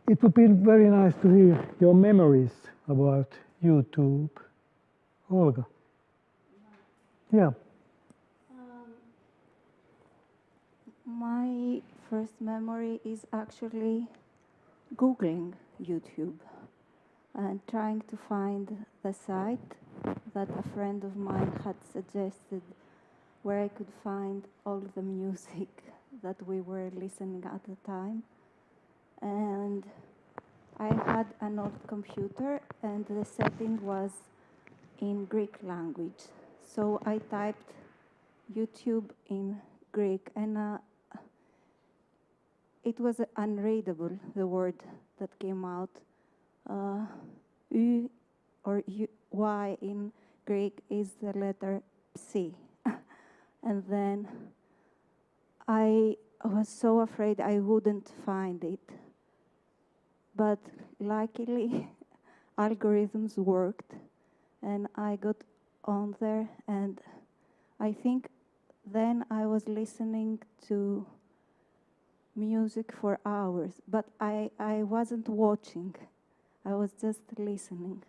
it would be very nice to hear your memories about YouTube. Olga. Yeah. My first memory is actually Googling YouTube and trying to find the site that a friend of mine had suggested where I could find all the music that we were listening at the time. And I had an old computer and the setting was in Greek language. So I typed YouTube in Greek and it was unreadable, the word that came out. U or Y in Greek is the letter C. And then I was so afraid I wouldn't find it. But luckily, algorithms worked and I got on there, and I think then I was listening to music for hours, but I wasn't watching. I was just listening.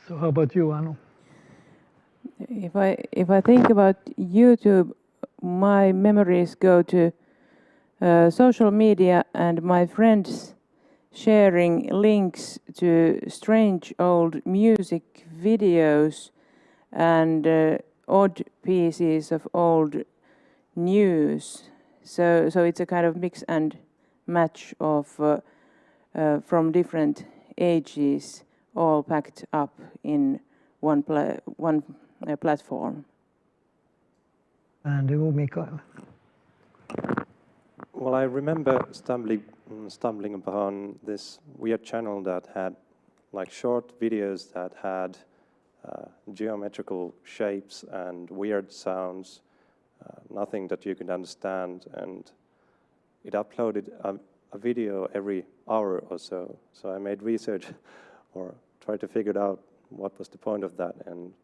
So how about you, Anu? If I think about YouTube, my memories go to social media and my friends sharing links to strange old music videos and odd pieces of old news. So it's a kind of mix and match of from different ages, all packed up in one platform. And you, Mikael? Well, I remember stumbling upon this weird channel that had like short videos that had geometrical shapes and weird sounds, nothing that you could understand, and it uploaded a video every hour or so. So I made research or tried to figure out what was the point of that, and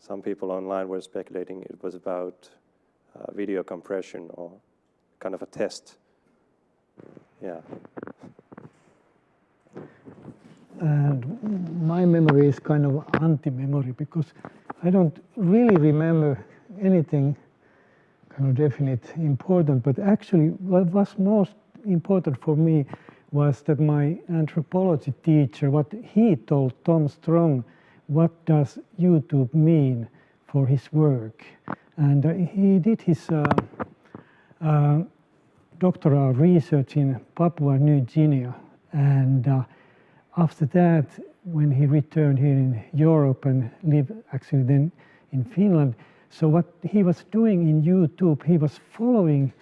some people online were speculating it was about video compression or kind of a test. Yeah. And my memory is kind of anti-memory because I don't really remember anything kind of definite important, but actually what was most important for me was that my anthropology teacher, what he told Tom Strong, what does YouTube mean for his work. And he did his doctoral research in Papua New Guinea, and after that, when he returned here in Europe and lived actually then in Finland, so what he was doing in YouTube, he was following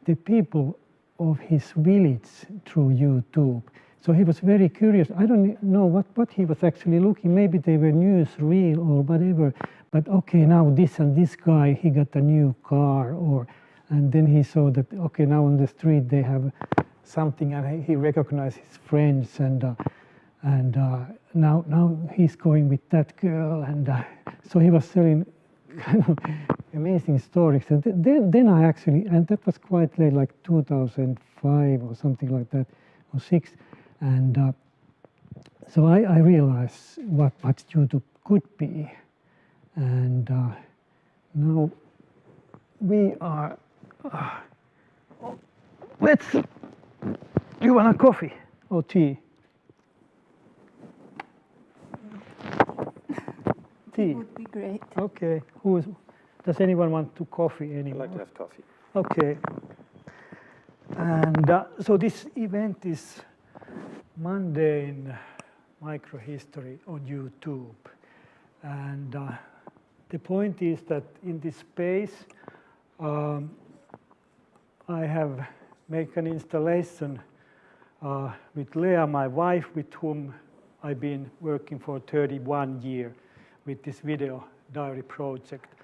the people of his village through YouTube. So he was very curious. I don't know what he was actually looking. Maybe they were newsreel or whatever. But okay, now this and this guy, he got a new car, and then he saw that okay, now on the street they have something, and he recognized his friends, and now he's going with that girl, and so he was telling kind of amazing stories. And then I actually, and that was quite late, like 2005 or something like that, or 6, and so I realized what YouTube could be, and now we are. You want a coffee or tea? Tea would be great. Okay. Does anyone want to coffee anymore? I'd like to have coffee. Okay. And so this event is Mundane Microhistory on YouTube. And the point is that in this space, I have made an installation with Lea, my wife, with whom I've been working for 31 years with this video diary project.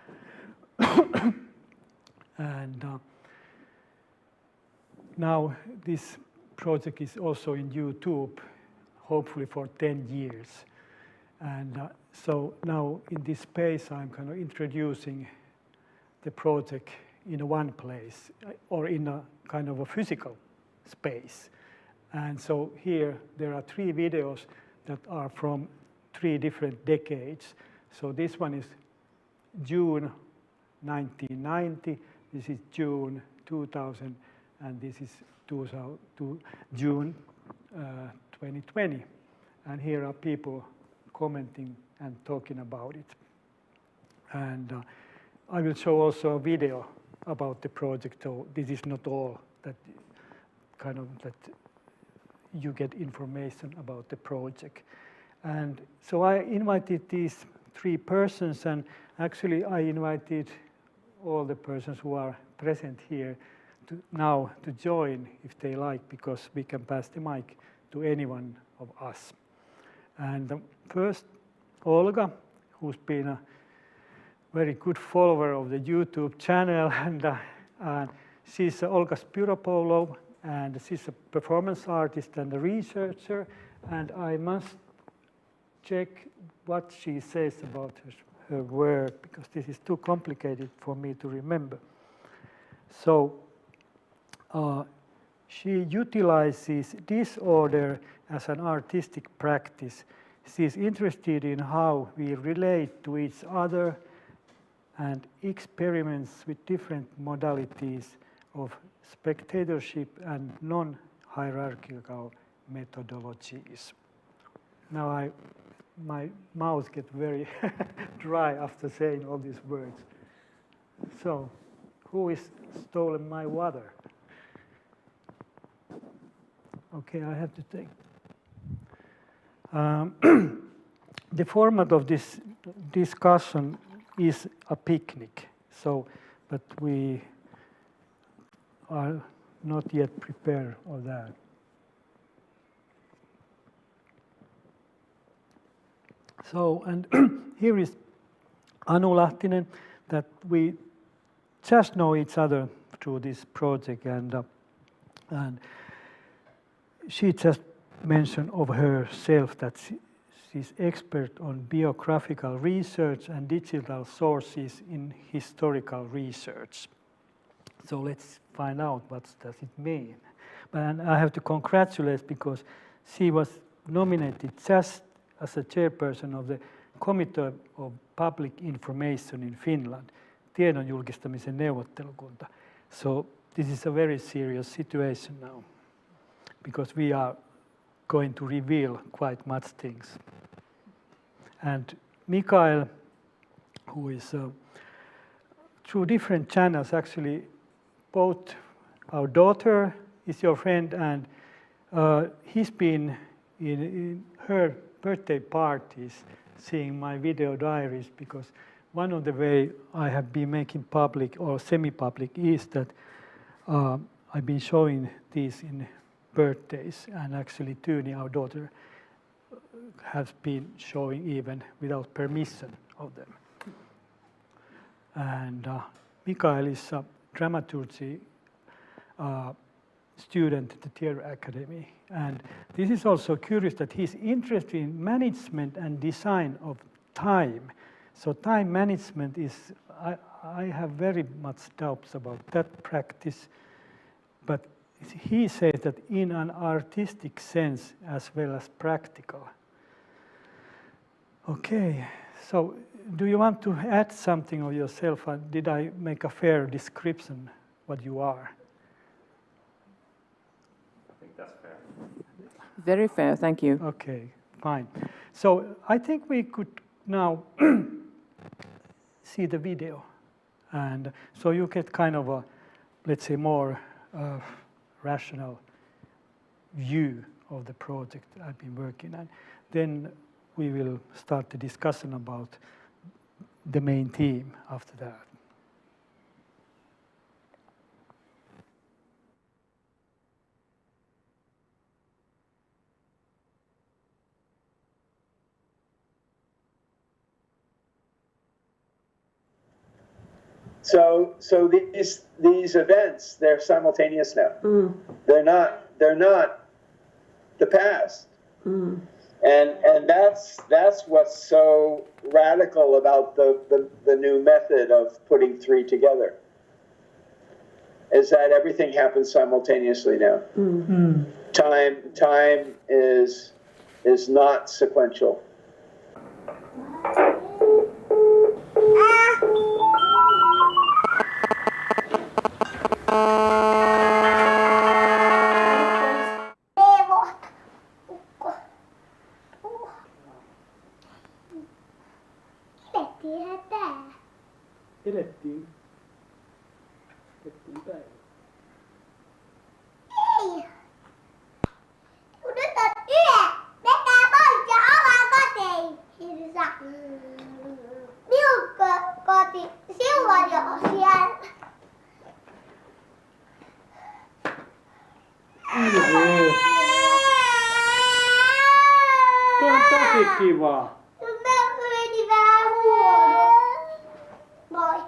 And now this project is also in YouTube, hopefully for 10 years. And so now in this space I'm kind of introducing the project in one place or in a kind of a physical space. And so here there are 3 videos that are from 3 different decades. So this one is June 1990, this is June 2000, and this is June 2020. And here are people commenting and talking about it. And I will show also a video about the project, so this is not all that you get information about the project. And so I invited these 3 persons, and actually I invited all the persons who are present here now to join if they like, because we can pass the mic to any one of us. And first, Olga, who's been a very good follower of the YouTube channel, and she's Olga Spyropoulou, and she's a performance artist and a researcher, and I must check what she says about her work, because this is too complicated for me to remember. So she utilizes disorder as an artistic practice. She's interested in how we relate to each other and experiments with different modalities of spectatorship and non-hierarchical methodologies. Now my mouth gets very dry after saying all these words. So, who is stolen my water? Okay, I have to take. The format of this discussion is a picnic. So, but we are not yet prepared for that. So, and here is Anu Lahtinen, that we just know each other through this project, and she just mentioned of herself that she's expert on biographical research and digital sources in historical research. So let's find out what does it mean. But I have to congratulate, because she was nominated just as a chairperson of the Committee of Public Information in Finland, tiedon julkistamisen neuvottelukunta. So this is a very serious situation now, because we are going to reveal quite much things. And Mikael, who is through different channels, actually both our daughter is your friend, and he's been in her birthday parties seeing my video diaries, because one of the way I have been making public or semi-public is that I've been showing these in birthdays, and actually Tyni, our daughter, has been showing even without permission of them. And Mikael is a dramaturgy student at the Theatre Academy. And this is also curious that he's interested in management and design of time. So time management is, I have very much doubts about that practice, but he says that in an artistic sense as well as practical. Okay, so do you want to add something of yourself? Did I make a fair description what you are? I think that's fair. Very fair, thank you. Okay, fine. So I think we could now see the video. And so you get kind of a, let's say, more rational view of the project I've been working on. Then we will start the discussion about the main theme after that. So these events, they're simultaneous now. Mm. They're not the past. Mm. And that's what's so radical about the new method of putting three together. is that everything happens simultaneously now. Time is not sequential. Pidettiin päivä. Ei! Kun nyt on yö, vetää pois ja avaa koteissa. Minun koti, silloin jo siellä. Tuo on tosi kivaa. Mä meni vähän huono. Noin.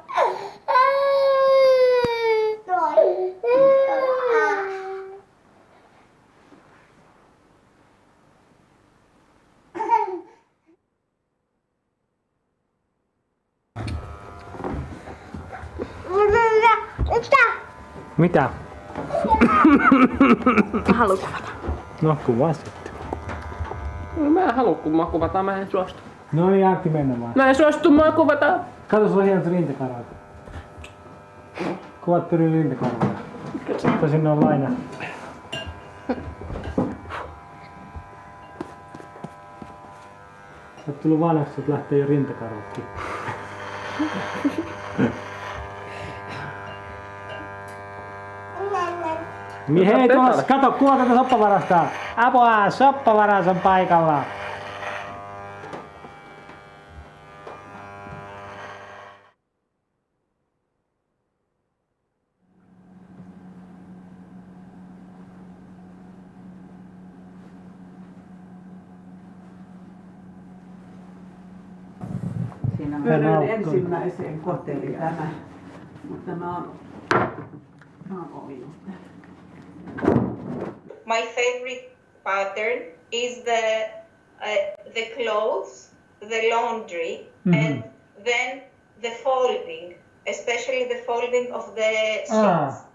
Noin. Mitä? Mä haluan kuvata. No kuvaa sitten. Mä en halua, kun mä kuvataan, mä en suostu. No niin, Antti, mennä vaan. Mä en suostu, mä kuvataan. Kato, sulla on hienot rintakarvat. Kuvat pyrin rintakarvoja. Tosin ne on laina. Sä oot tullut vanhaksi, että lähtee jo rintakarvatkin. Hei, tuossa, kato, kuva tätä soppavarasta. Apua, soppavaras on paikalla. Siinä on meidän ensimmäiseen kotiin tämä, mutta mä oon ominut. My favorite pattern is the clothes, the laundry, and then the folding, especially the folding of the sheets.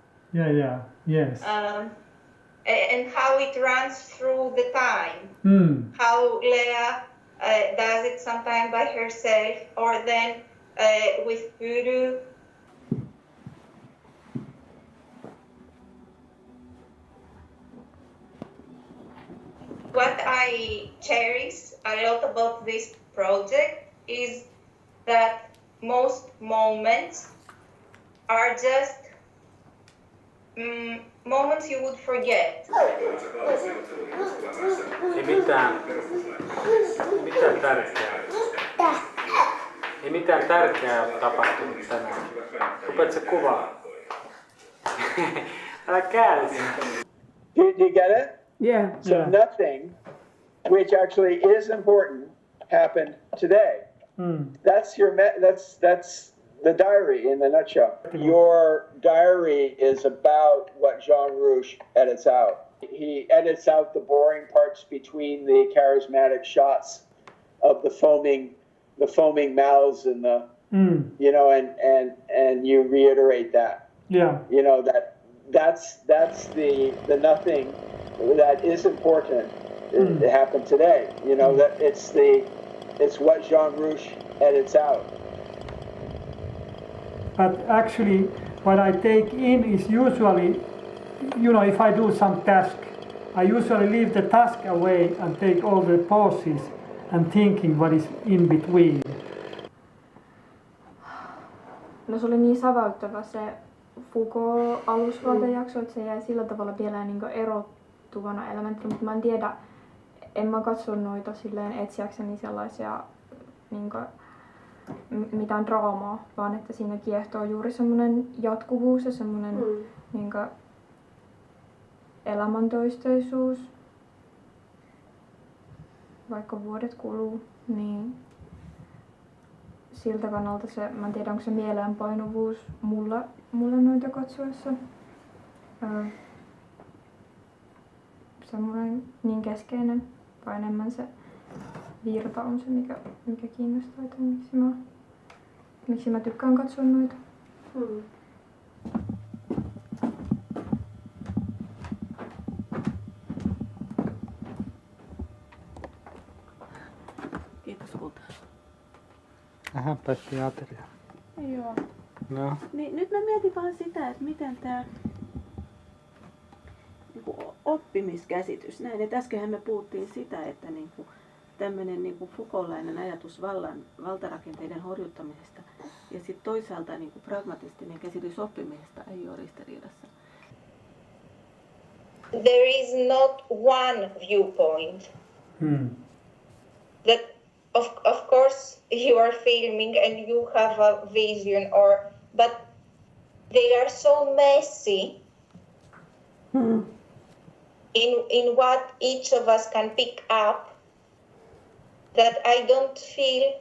Yes. And how it runs through the time. How Lea does it sometimes by herself, or then with Guru. What I cherish a lot about this project is that most moments are just moments you would forget. Ei mitään tärkeää. Ei mitään tärkeää ole tapahtunut tänään. Rupeat sä kuvaa. Älä käy sitä. Do you get it? Yeah. So nothing, which actually is important, happened today. That's that's the diary in a nutshell. Your diary is about what Jean Rouge edits out. He edits out the boring parts between the charismatic shots of the foaming mouths and the you know, and you reiterate that. Yeah. You know, that's the nothing that is important. It happened today. You know, that it's what Jean Rouge edits out. But actually, what I take in is usually, you know, if I do some task, I usually leave the task away and take all the pauses and thinking what is in between. No se oli niin säväyttävä se Foucault-alusvuotejakso, että se jäi sillä tavalla vielä niin erottuvana elementtinä, mutta mä en tiedä, en mä katso noita silleen etsiäkseni sellaisia niin mitään draamaa, vaan että siinä kiehtoo juuri semmoinen jatkuvuus ja semmoinen niin elämäntoisteisuus. Vaikka vuodet kuluu, niin siltä kannalta se, mä en tiedä onko se mieleenpainuvuus mulle noita katsoessa semmoinen niin keskeinen, vai enemmän se virta on se, mikä kiinnostaa, että miksi mä tykkään katsoa noita. Vähän päästiin ateriaan. Joo. No. Niin, nyt mä mietin vaan sitä, että miten tämä niinku oppimiskäsitys, näin, että äskenhän me puhuttiin sitä, että niinku, tämmöinen niinku Foucaultlainen ajatus valtarakenteiden horjuttamisesta ja sitten toisaalta niinku pragmatistinen käsitys oppimisesta ei ole ristiriidassa. There is not one viewpoint. That of course you are filming and you have a vision, but they are so messy in what each of us can pick up that I don't feel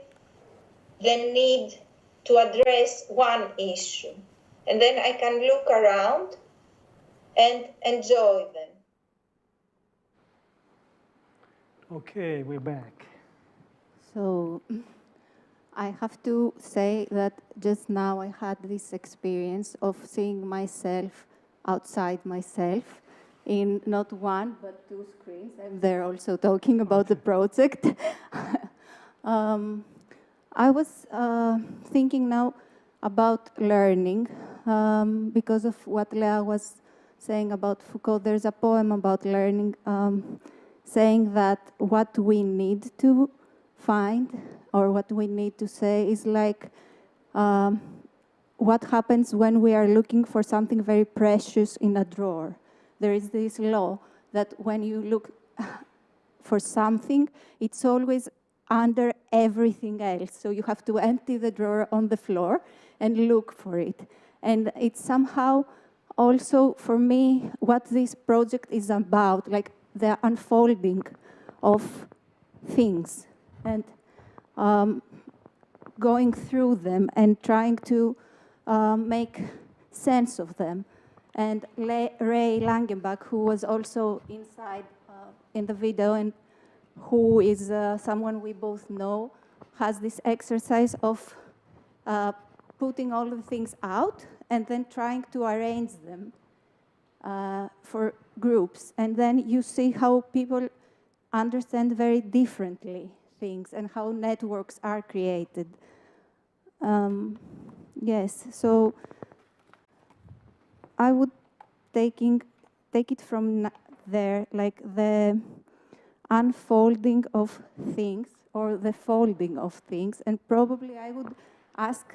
the need to address one issue. And then I can look around and enjoy them. Okay, we're back. So I have to say that just now I had this experience of seeing myself outside myself in not one but two screens. I'm there also talking about the project. I was thinking now about learning because of what Lea was saying about Foucault. There's a poem about learning saying that what we need to find or what we need to say is like what happens when we are looking for something very precious in a drawer. There is this law that when you look for something, it's always under everything else. So you have to empty the drawer on the floor and look for it. And it's somehow also, for me, what this project is about, like the unfolding of things and going through them and trying to make sense of them. And Ray Langenbach, who was also inside in the video and who is someone we both know, has this exercise of putting all the things out and then trying to arrange them for groups. And then you see how people understand very differently things and how networks are created. Yes, so I would take it from there, like the unfolding of things or the folding of things, and probably I would ask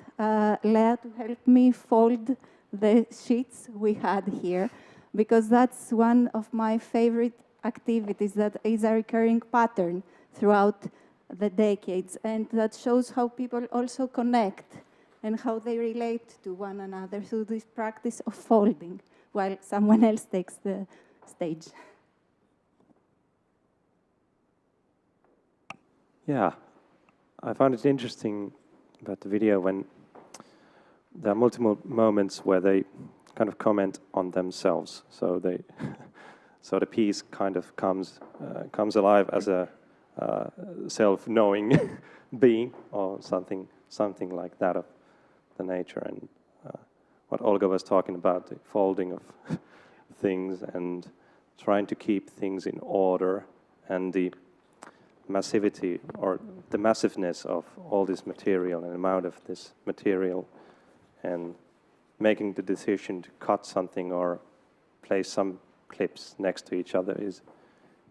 Lea to help me fold the sheets we had here, because that's one of my favorite activities that is a recurring pattern throughout the decades, and that shows how people also connect and how they relate to one another through this practice of folding while someone else takes the stage. Yeah, I found it interesting about the video when there are multiple moments where they kind of comment on themselves. So they, so the piece kind of comes alive as a self-knowing being or something like that of the nature. And what Olga was talking about, the folding of things and trying to keep things in order, and the massivity or the massiveness of all this material and amount of this material, and making the decision to cut something or place some clips next to each other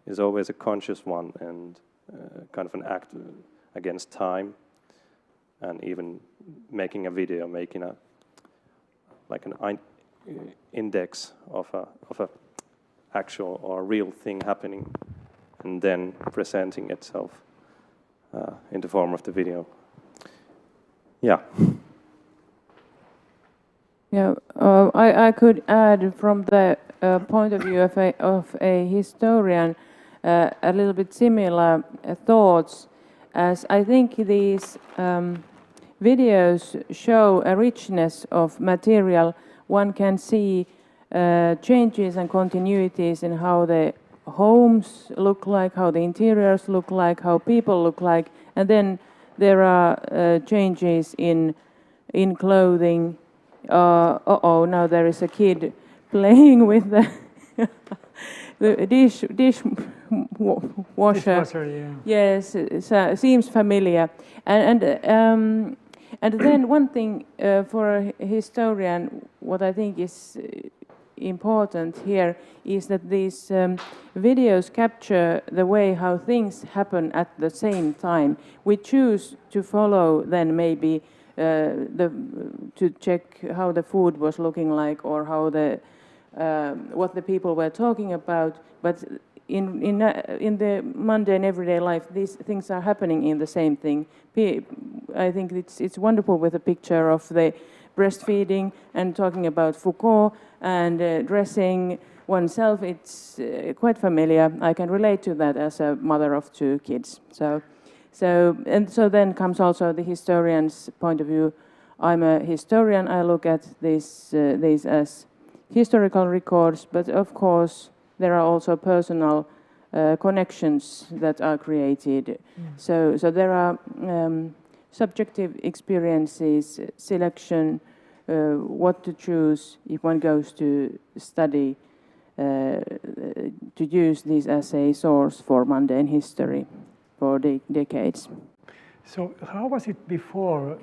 is always a conscious one, and kind of an act against time. And even making a video, making a like an index of a actual or real thing happening, and then presenting itself in the form of the video. Yeah. Yeah, I could add from the point of view of a historian a little bit similar thoughts, as I think these videos show a richness of material. One can see changes and continuities in how the homes look like, how the interiors look like, how people look like, and then there are changes in clothing. Now there is a kid playing with the dishwasher. Dishwasher, yeah. Yes, it seems familiar. And And then one thing for a historian, what I think is important here is that these videos capture the way how things happen at the same time. We choose to follow then maybe to check how the food was looking like or how what the people were talking about, but in the mundane everyday life, these things are happening in the same thing. I think it's wonderful with a picture of the breastfeeding and talking about Foucault and dressing oneself. It's quite familiar. I can relate to that as a mother of 2 kids. So then comes also the historian's point of view. I'm a historian. I look at these as historical records, but of course there are also personal connections that are created. So there are subjective experiences, selection, what to choose if one goes to study, to use this as a source for mundane history for decades. So how was it before,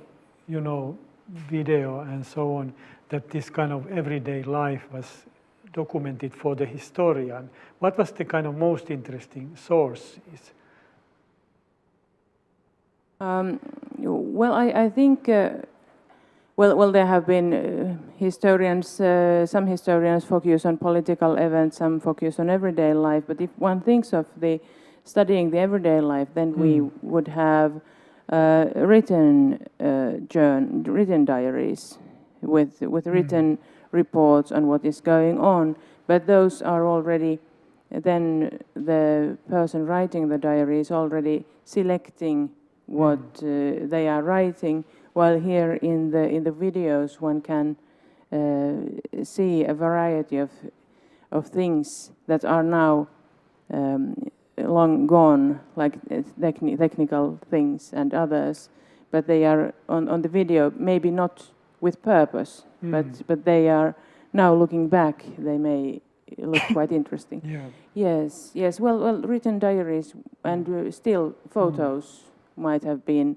video and so on, that this kind of everyday life was documented for the historian? What was the kind of most interesting source? Well, I think, well, there have been historians, some historians focus on political events, some focus on everyday life, but if one thinks of studying the everyday life, then we would have written diaries with written reports on what is going on, but those are already, then the person writing the diary is already selecting what they are writing, while here in the videos one can see a variety of things that are now long gone, like technical things and others, but they are on the video, maybe not with purpose, but they are now looking back, they may look quite interesting. Yes. Well, written diaries and still photos might have been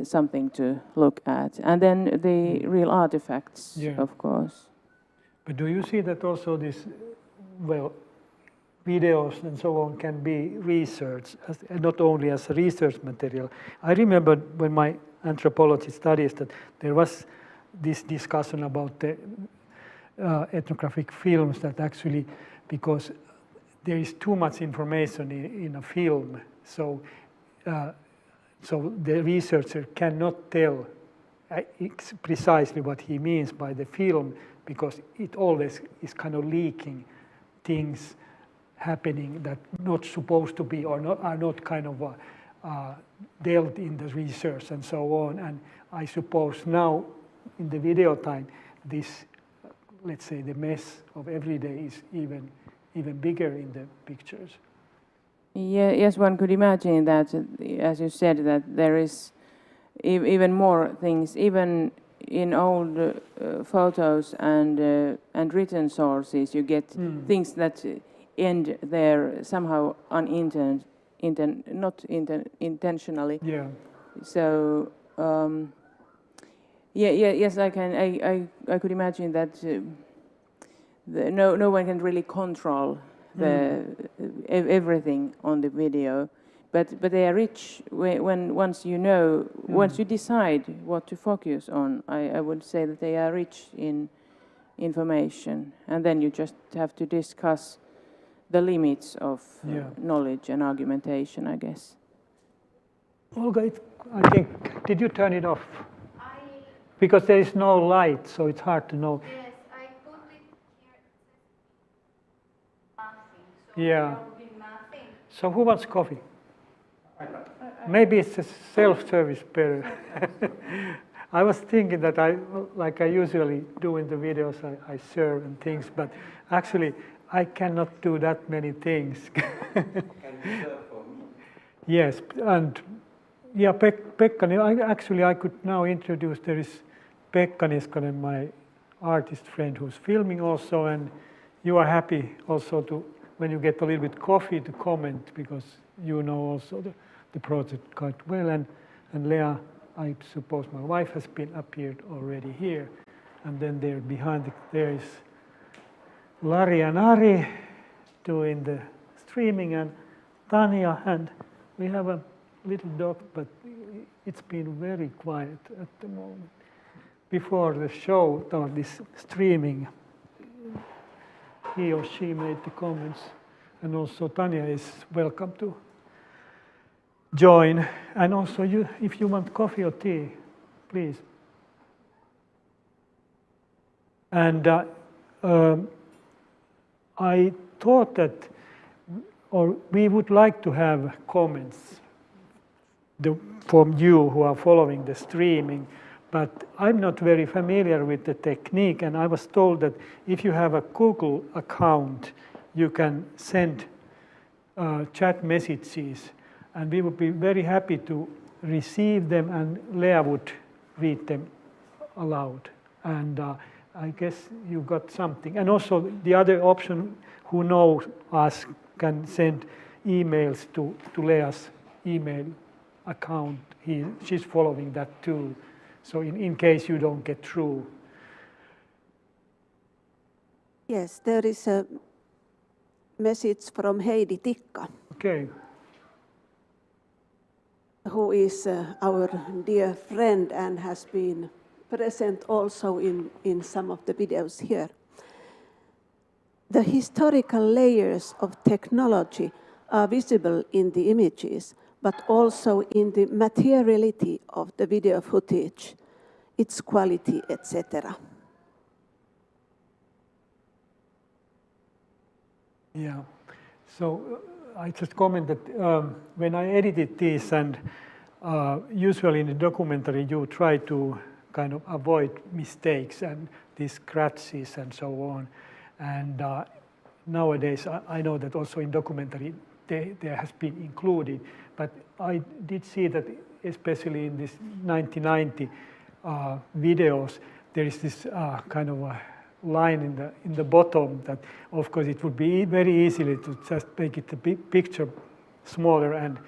something to look at, and then the real artifacts, of course. But do you see that also this, videos and so on can be researched, not only as research material? I remember when my anthropology studies that there was this discussion about the ethnographic films, that actually, because there is too much information in a film, so the researcher cannot tell precisely what he means by the film, because it always is kind of leaking things happening that not supposed to be, or are not kind of dealt in the research and so on. And I suppose now in the video time, this, let's say, the mess of everyday is even bigger in the pictures. Yeah, yes, one could imagine that, as you said, that there is even more things, even in old photos and written sources, you get things that end there somehow not intentionally. Yeah. So yes, I could imagine that no one can really control everything on the video, but they are rich once you decide what to focus on. I would say that they are rich in information, and then you just have to discuss the limits of knowledge and argumentation, I guess. Olga, I think, did you turn it off? Because there is no light, so it's hard to know. Yes, I put it here. Nothing. So there will be nothing. So who wants coffee? Maybe it's a self-service better. I was thinking that like I usually do in the videos, I serve and things, but actually I cannot do that many things. Can you serve for me? Yes, and Pekka, I could now introduce, there is Pekka Niskanen, my artist friend, who's filming also, and you are happy also to, when you get a little bit coffee, to comment, because you know also the project quite well, and Lea I suppose my wife has been appeared already here. And then there behind there is Lari and Ari doing the streaming, and Tanya, and we have a little dog, but it's been very quiet at the moment. Before the show, or this streaming, he or she made the comments, and also Tanya is welcome to join. And also, you, if you want coffee or tea, please. And I thought that, or we would like to have comments from you who are following the streaming, but I'm not very familiar with the technique, and I was told that if you have a Google account, you can send chat messages, and we would be very happy to receive them, and Lea would read them aloud. And I guess you got something. And also the other option, who knows us, can send emails to Lea's email account. She's following that too. So in case you don't get through. Yes, there is a message from Heidi Tikka. Okay. Who is our dear friend and has been present also in some of the videos here. The historical layers of technology are visible in the images, but also in the materiality of the video footage, its quality, etc. Yeah, so I just comment that when I edited this, and usually in the documentary you try to kind of avoid mistakes and these scratches and so on. And nowadays I know that also in documentary there has been included, but I did see that especially in this 1990 videos, there is this kind of a line in the bottom that, of course, it would be very easily to just make it the picture smaller and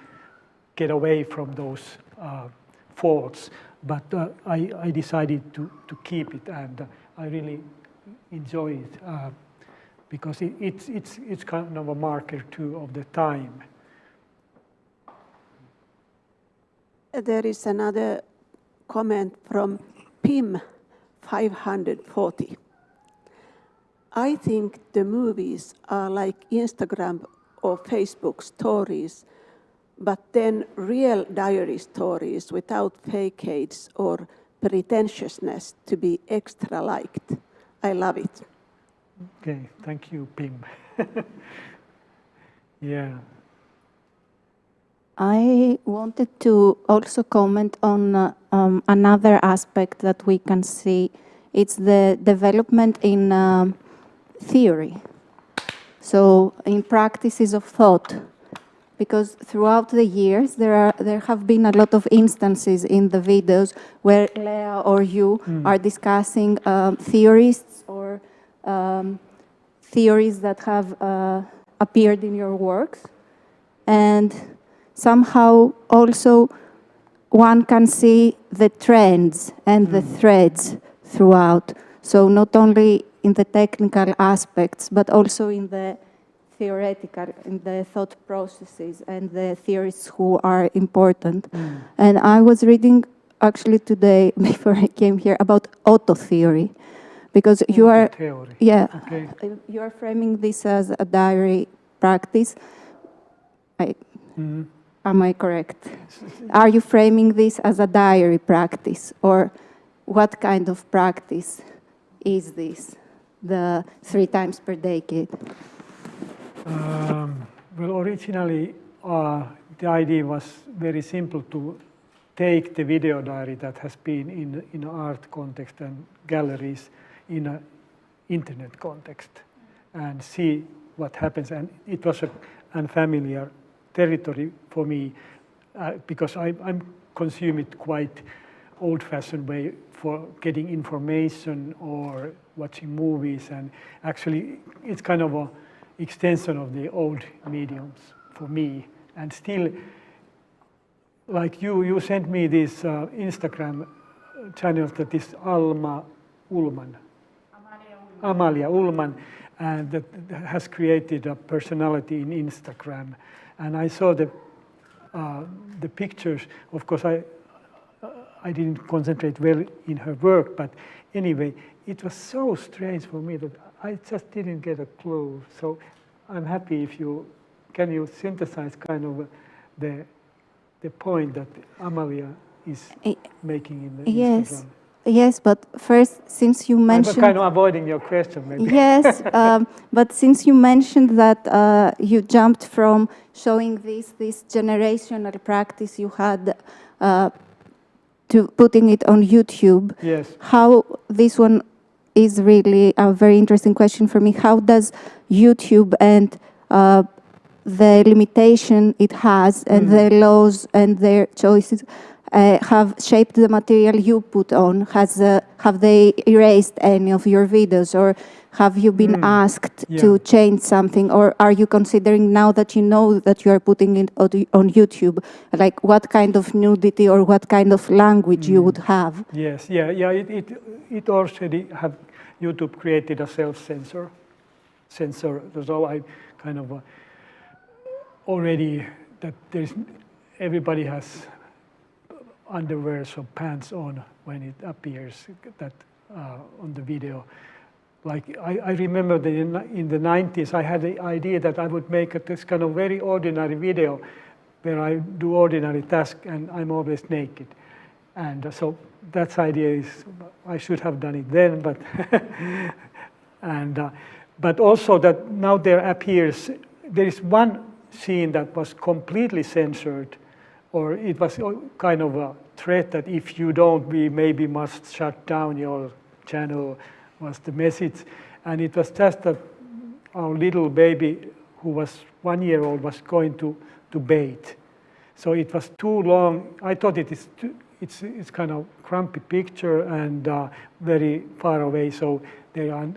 get away from those faults. But I decided to keep it, and I really enjoy it because it's kind of a marker too of the time. There is another comment from Pim 540. I think the movies are like Instagram or Facebook stories, but then real diary stories without facades or pretentiousness to be extra liked. I love it. Okay, thank you, Pim. Yeah. I wanted to also comment on another aspect that we can see. It's the development in theory. So in practices of thought, because throughout the years there have been a lot of instances in the videos where Lea or you are discussing theorists or theories that have appeared in your works, and somehow also one can see the trends and the threads throughout. So not only in the technical aspects, but also in the theoretical, in the thought processes and the theorists who are important. And I was reading actually today, before I came here, about auto theory, because you are, you are framing this as a diary practice. Am I correct? Are you framing this as a diary practice, or what kind of practice is this? The 3 times per decade? Well, originally the idea was very simple, to take the video diary that has been in art context and galleries in an internet context and see what happens. And it was an unfamiliar territory for me because I'm consume it quite old-fashioned way for getting information or watching movies, and actually it's kind of an extension of the old mediums for me. And still, like you sent me this Instagram channel that is Amalia Ullman, and that has created a personality in Instagram. And I saw the pictures. Of course, I didn't concentrate well in her work, but anyway, it was so strange for me that I just didn't get a clue. So I'm happy if you can synthesize kind of the point that Amalia is making in the Instagram. Yes, but first, since you mentioned... I'm kind of avoiding your question, maybe. Yes, but since you mentioned that you jumped from showing this generational practice you had to putting it on YouTube, yes. How this one is really a very interesting question for me. How does YouTube and the limitation it has and the laws and their choices have shaped the material you put on? Have they erased any of your videos, or have you been asked to change something, or are you considering, now that you know that you are putting it on YouTube, like what kind of nudity or what kind of language you would have? Yes, it already have YouTube created a self-censor. So I kind of already that everybody has underwears or pants on when it appears that on the video. Like I remember that in the 90s, I had the idea that I would make this kind of very ordinary video where I do ordinary tasks and I'm always naked. And so that idea is, I should have done it then, but but also that now there is one scene that was completely censored, or it was kind of a threat that if you don't, we maybe must shut down your channel, was the message. And it was just that our little baby, who was 1 year old, was going to bathe. So it was too long. I thought it's kind of crampy picture and very far away, so there are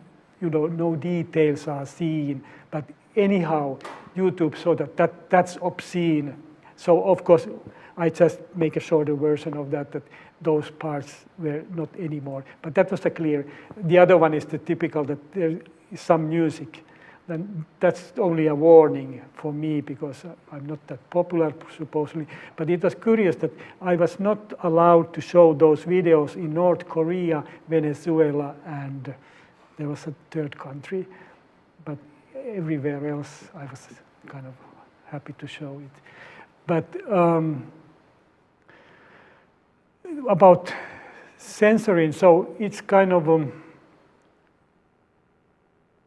no details are seen. But anyhow, YouTube saw that's obscene. So of course, I just make a shorter version of that those parts were not anymore. But that was clear. The other one is the typical that there is some music. Then that's only a warning for me because I'm not that popular, supposedly. But it was curious that I was not allowed to show those videos in North Korea, Venezuela, and there was a third country. But everywhere else, I was kind of happy to show it. But about censoring, so it's kind of,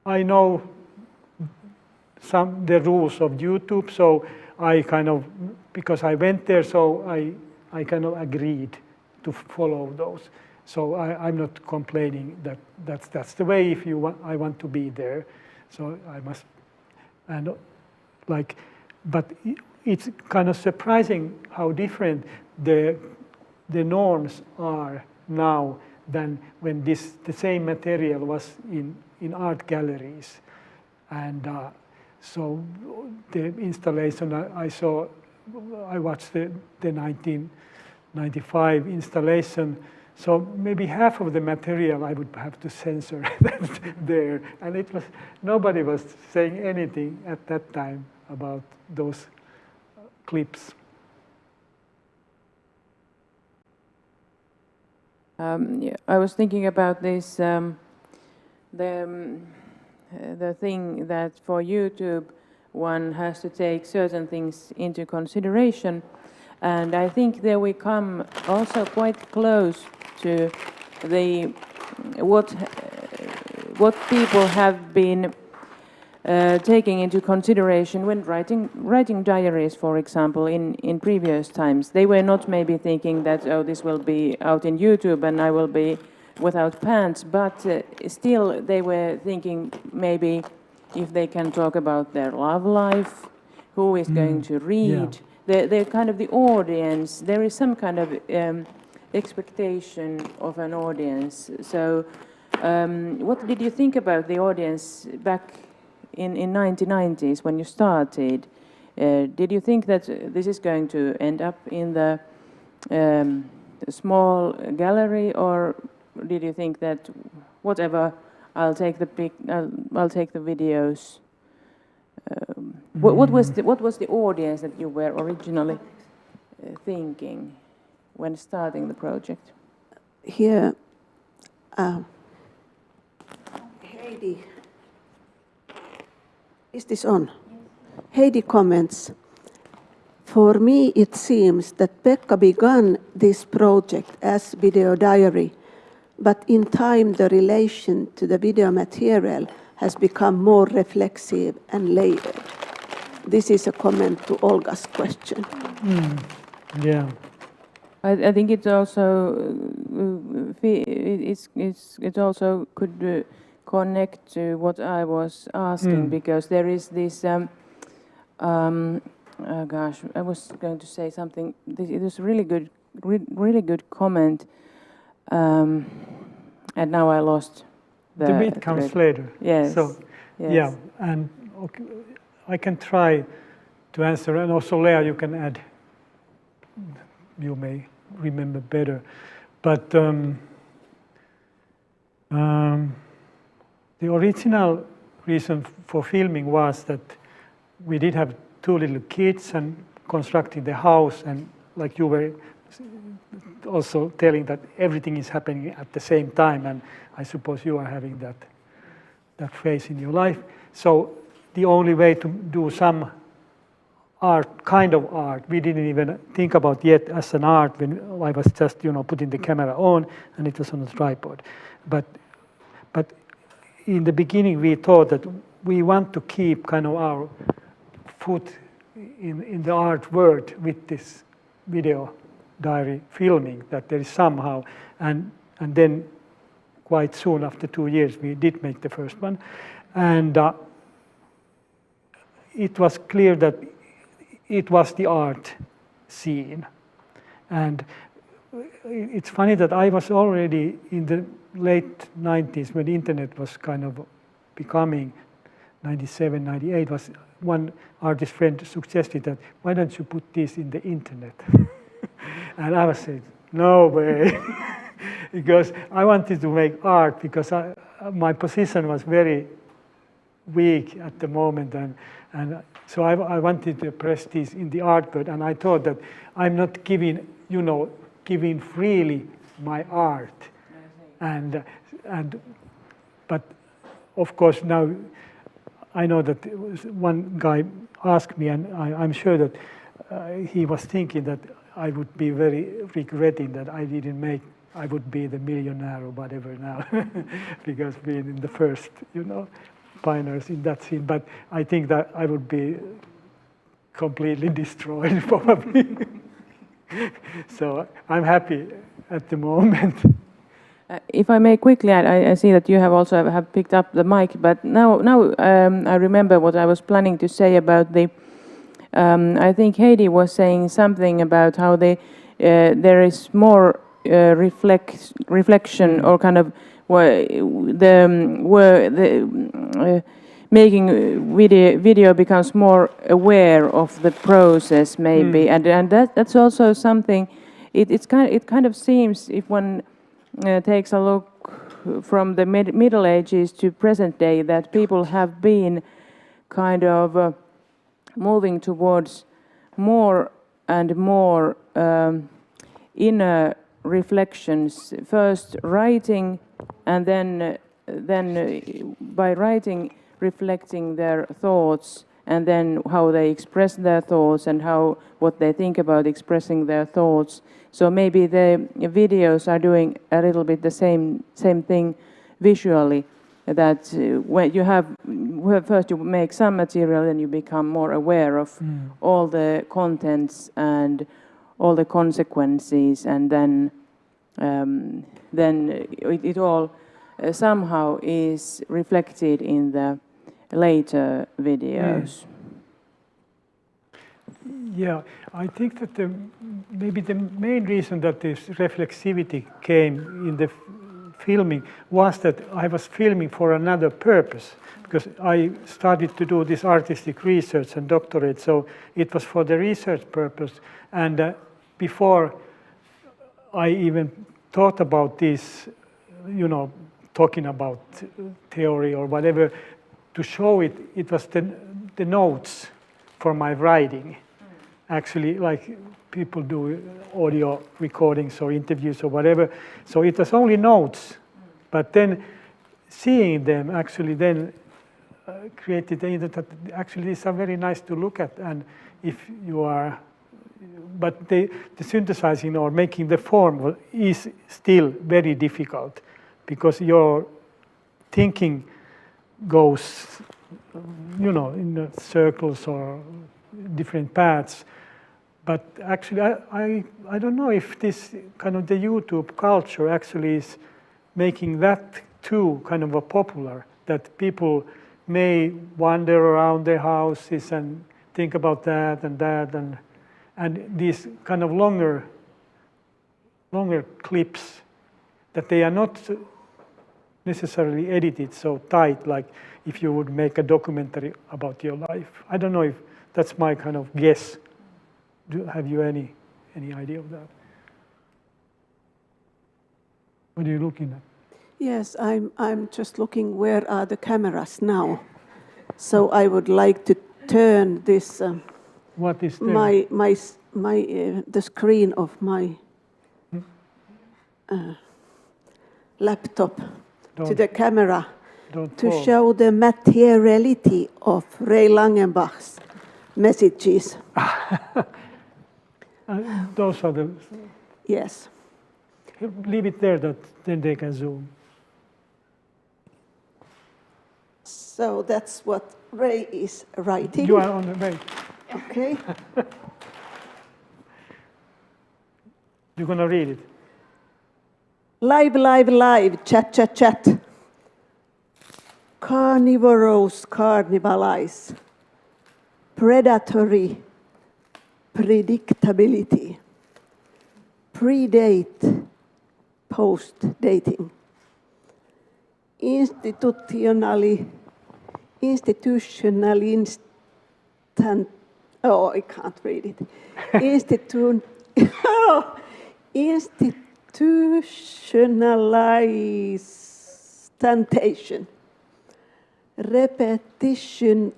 I know the rules of YouTube, so I kind of, because I went there, so I kind of agreed to follow those. So I'm not complaining that that's the way if you want, I want to be there. So I must, and like, but it's kind of surprising how different the norms are now than when the same material was in art galleries. And so the installation I watched the 1995 installation. So maybe half of the material I would have to censor there. And it was, nobody was saying anything at that time about those clips. I was thinking about this, the thing that for YouTube one has to take certain things into consideration, and I think there we come also quite close to the what people have been taking into consideration when writing diaries, for example, in previous times. They were not maybe thinking that, oh, this will be out in YouTube and I will be without pants, but still they were thinking maybe if they can talk about their love life, who is going to read, they're kind of the audience. There is some kind of expectation of an audience. So what did you think about the audience back in 1990s when you started? Did you think that this is going to end up in the small gallery, or did you think that whatever, I'll take the videos? What was the audience that you were originally thinking when starting the project? Here, Heidi, is this on? Heidi comments, for me it seems that Pekka began this project as video diary, but in time the relation to the video material has become more reflexive and layered. This is a comment to Olga's question. Yeah. I think it also it also could connect to what I was asking, because there is this. Gosh, I was going to say something. It was really good comment, and now I lost the bit comes later. Yes. So, yes. Yeah, and okay, I can try to answer, and also Lea, you can add. You may remember better, but the original reason for filming was that we did have 2 little kids and constructing the house, and like you were also telling that everything is happening at the same time, and I suppose you are having that phase in your life. So the only way to do some kind of art, we didn't even think about yet as an art when I was just, putting the camera on and it was on a tripod. But in the beginning we thought that we want to keep kind of our foot in the art world with this video diary filming, that there is somehow, and then quite soon after 2 years we did make the first one, and it was clear that it was the art scene. And it's funny that I was already in the late 90s when the internet was kind of becoming, 97, 98, was one artist friend suggested that, why don't you put this in the internet? And I was saying, no way, because I wanted to make art, because my position was very weak at the moment, and so I wanted to press this in the art world, and I thought that I'm not giving freely my art, but of course now I know that one guy asked me, and I'm sure that he was thinking that I would be very regretting that I would be the millionaire or whatever now, because being in the first, pioneers in that scene. But I think that I would be completely destroyed probably. So I'm happy at the moment. If I may quickly add, I see that you have also picked up the mic, but now I remember what I was planning to say about the. I think Heidi was saying something about how there is more reflection, or kind of making video becomes more aware of the process, maybe, and that's also something. It kind of seems, if one takes a look from the Middle Ages to present day, that people have been kind of moving towards more and more inner reflections. First writing, and then by writing, reflecting their thoughts, and then how they express their thoughts, and what they think about expressing their thoughts. So maybe the videos are doing a little bit the same thing visually, that when first you make some material, then you become more aware of all the contents and all the consequences, and then it all somehow is reflected in the later videos. Yeah, I think that maybe the main reason that this reflexivity came in the filming was that I was filming for another purpose, because I started to do this artistic research and doctorate, so it was for the research purpose. And before I even thought about this, you know, talking about theory or whatever, to show it, it was the notes for my writing. Actually, like people do audio recordings or interviews or whatever. So it was only notes, but then seeing them actually then created the internet. Actually, these are very nice to look at, and if you are, but the synthesizing or making the form is still very difficult, because your thinking goes, you know, in the circles or different paths. But actually, I don't know if this kind of the YouTube culture actually is making that too kind of a popular, that people may wander around their houses and think about that, and these kind of longer clips, that they are not necessarily edited so tight, like if you would make a documentary about your life. I don't know if that's my kind of guess. Have you any idea of that? What are you looking at? Yes, I'm just looking where are the cameras now. So I would like to turn this. What is there? The screen of my laptop to the camera to show the materiality of Ray Langenbach's messages. Those are the... Yes. Leave it there, then they can zoom. So that's what Ray is writing. You are on the way. Okay. You're going to read it. Live, live, live, chat, chat, chat. Carnivorous carnivalize. Predatory predictability. Predate post-dating. Institutional oh, I can't read it. Institutionalization. Repetition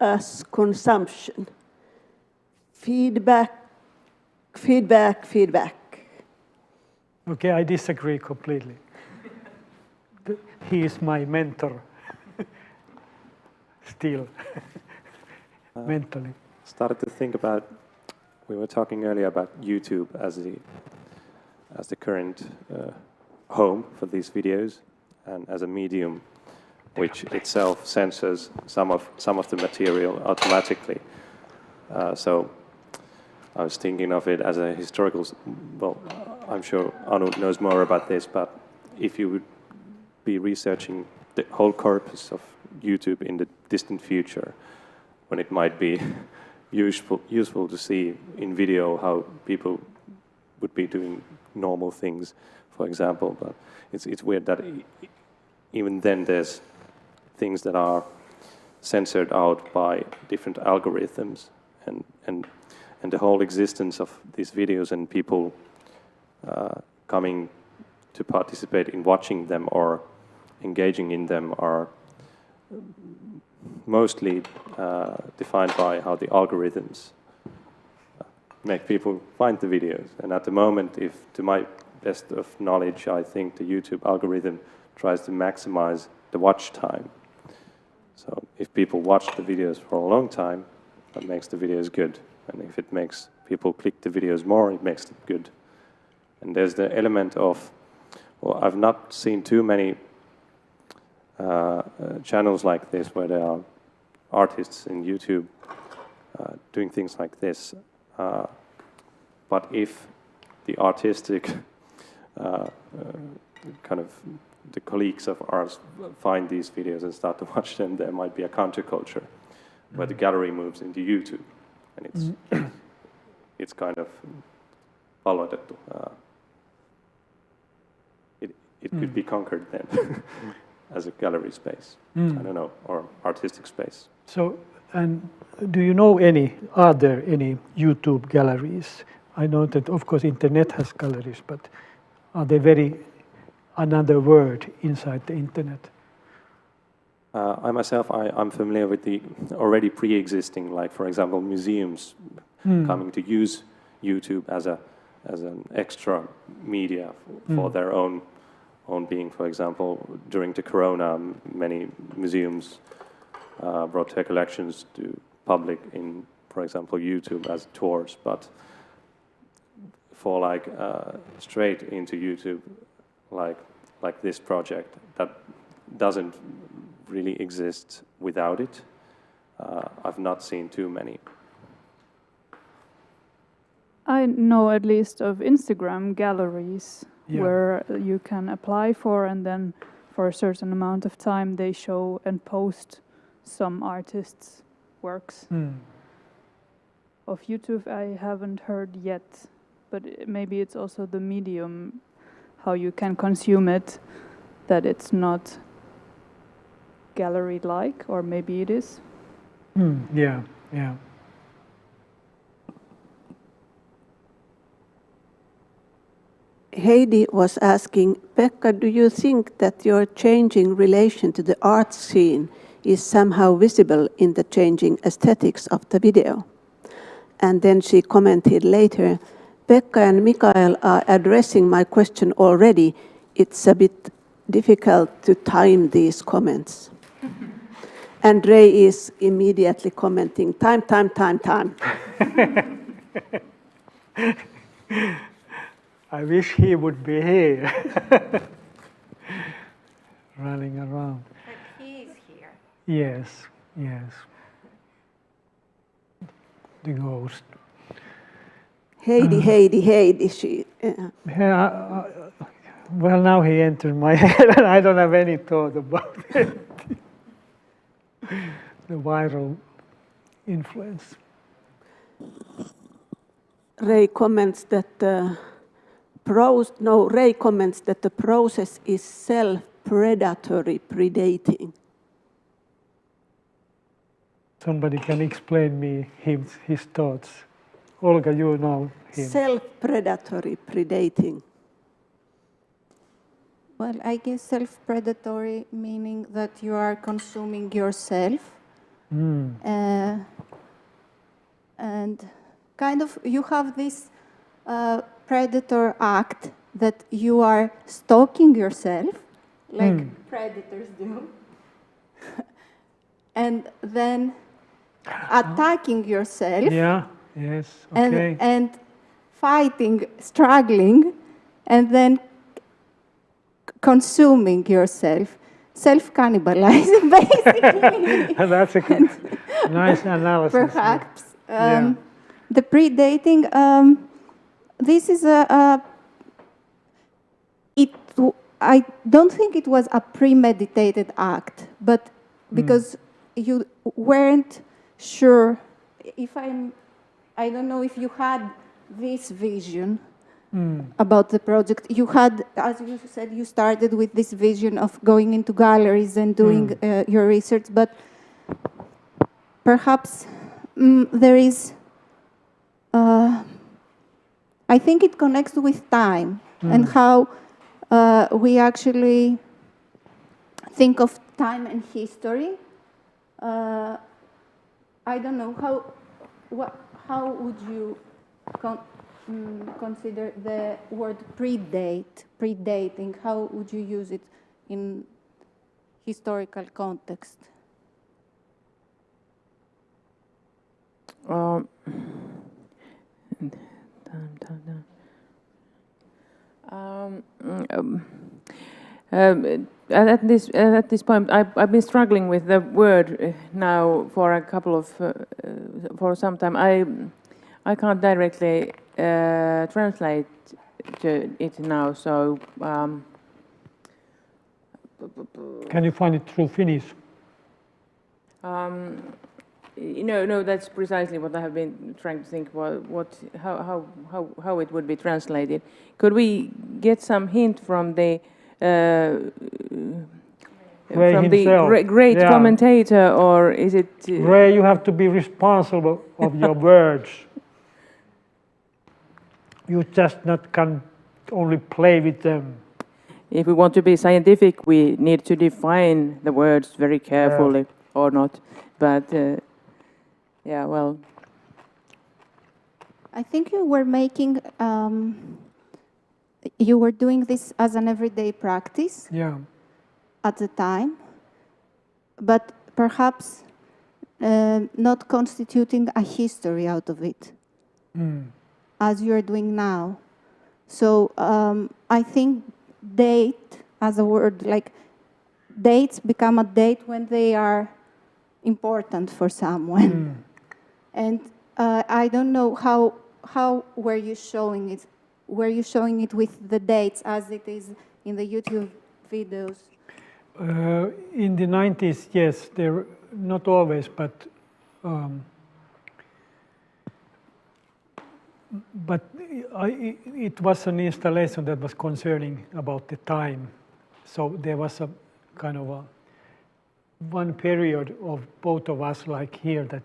as consumption. Feedback. Okay, I disagree completely. He is my mentor. Still, mentally. Started to think about, we were talking earlier about YouTube as the current home for these videos, and as a medium which itself censors some of the material automatically. So I was thinking of it as a historical, well, I'm sure Anu knows more about this, but if you would be researching the whole corpus of YouTube in the distant future, when it might be useful to see in video how people would be doing normal things, for example. But it's weird that even then there's things that are censored out by different algorithms, and the whole existence of these videos and people coming to participate in watching them or engaging in them are mostly defined by how the algorithms make people find the videos. And at the moment, if to my best of knowledge, I think the YouTube algorithm tries to maximize the watch time. So if people watch the videos for a long time, that makes the videos good. And if it makes people click the videos more, it makes it good. And there's the element of, well, I've not seen too many channels like this where there are artists in YouTube doing things like this. But if the artistic kind of the colleagues of ours find these videos and start to watch them, there might be a counterculture where the gallery moves into YouTube, and it's kind of palautettu. it could be conquered then as a gallery space. I don't know, or artistic space. So, and do you know are there any YouTube galleries? I know that, of course, internet has galleries, but are they very another word inside the internet? I myself, I'm familiar with the already pre-existing, like for example, museums coming to use YouTube as an extra media for their own being. For example, during the Corona, many museums brought their collections to public in, for example, YouTube as tours. But for like straight into YouTube, like this project that doesn't really exist without it. I've not seen too many. I know at least of Instagram galleries where you can apply for, and then for a certain amount of time they show and post some artists' works. Of YouTube I haven't heard yet, but maybe it's also the medium, how you can consume it, that it's not gallery-like, or maybe it is. Yeah. Heidi was asking, Pekka, do you think that your changing relation to the art scene is somehow visible in the changing aesthetics of the video? And then she commented later, Pekka and Mikael are addressing my question already. It's a bit difficult to time these comments. And Ray is immediately commenting, time. I wish he would be here, running around. But he is here. Yes. The ghost. Heidi, she... Well, now he entered my head, and I don't have any thought about it. The viral influence. Ray comments that the process is self-predatory predating. Somebody can explain me his thoughts. Olga, you know him. Self-predatory predating. Well, I guess self-predatory meaning that you are consuming yourself. And kind of you have this predator act that you are stalking yourself, like predators do, and then attacking yourself. And fighting, struggling, and then consuming yourself, self-cannibalizing, basically. That's a nice analysis. Perhaps. The predating, this is I don't think it was a premeditated act, but because you weren't sure, I don't know if you had this vision about the project. You had, as you said, you started with this vision of going into galleries and doing your research, but perhaps there is, I think it connects with time and how we actually think of time and history. I don't know, how would you consider the word predating? How would you use it in historical context? At this point, I've been struggling with the word now for a couple of for some time. I can't directly translate it now. So can you find it through Finnish? No, that's precisely what I have been trying to think about. How it would be translated. Could we get some hint from the Ray from the himself. great Yeah. commentator, or is it? Ray, you have to be responsible of your words. You just not can only play with them. If we want to be scientific, we need to define the words very carefully, or not. But yeah, well. I think you were making, you were doing this as an everyday practice. Yeah. At the time, but perhaps not constituting a history out of it, as you're doing now. So I think date as a word, like dates become a date when they are important for someone. And I don't know how were you showing it? Were you showing it with the dates as it is in the YouTube videos? In the 90s, yes, there not always, but it was an installation that was concerning about the time. So there was a kind of one period of both of us, like here, that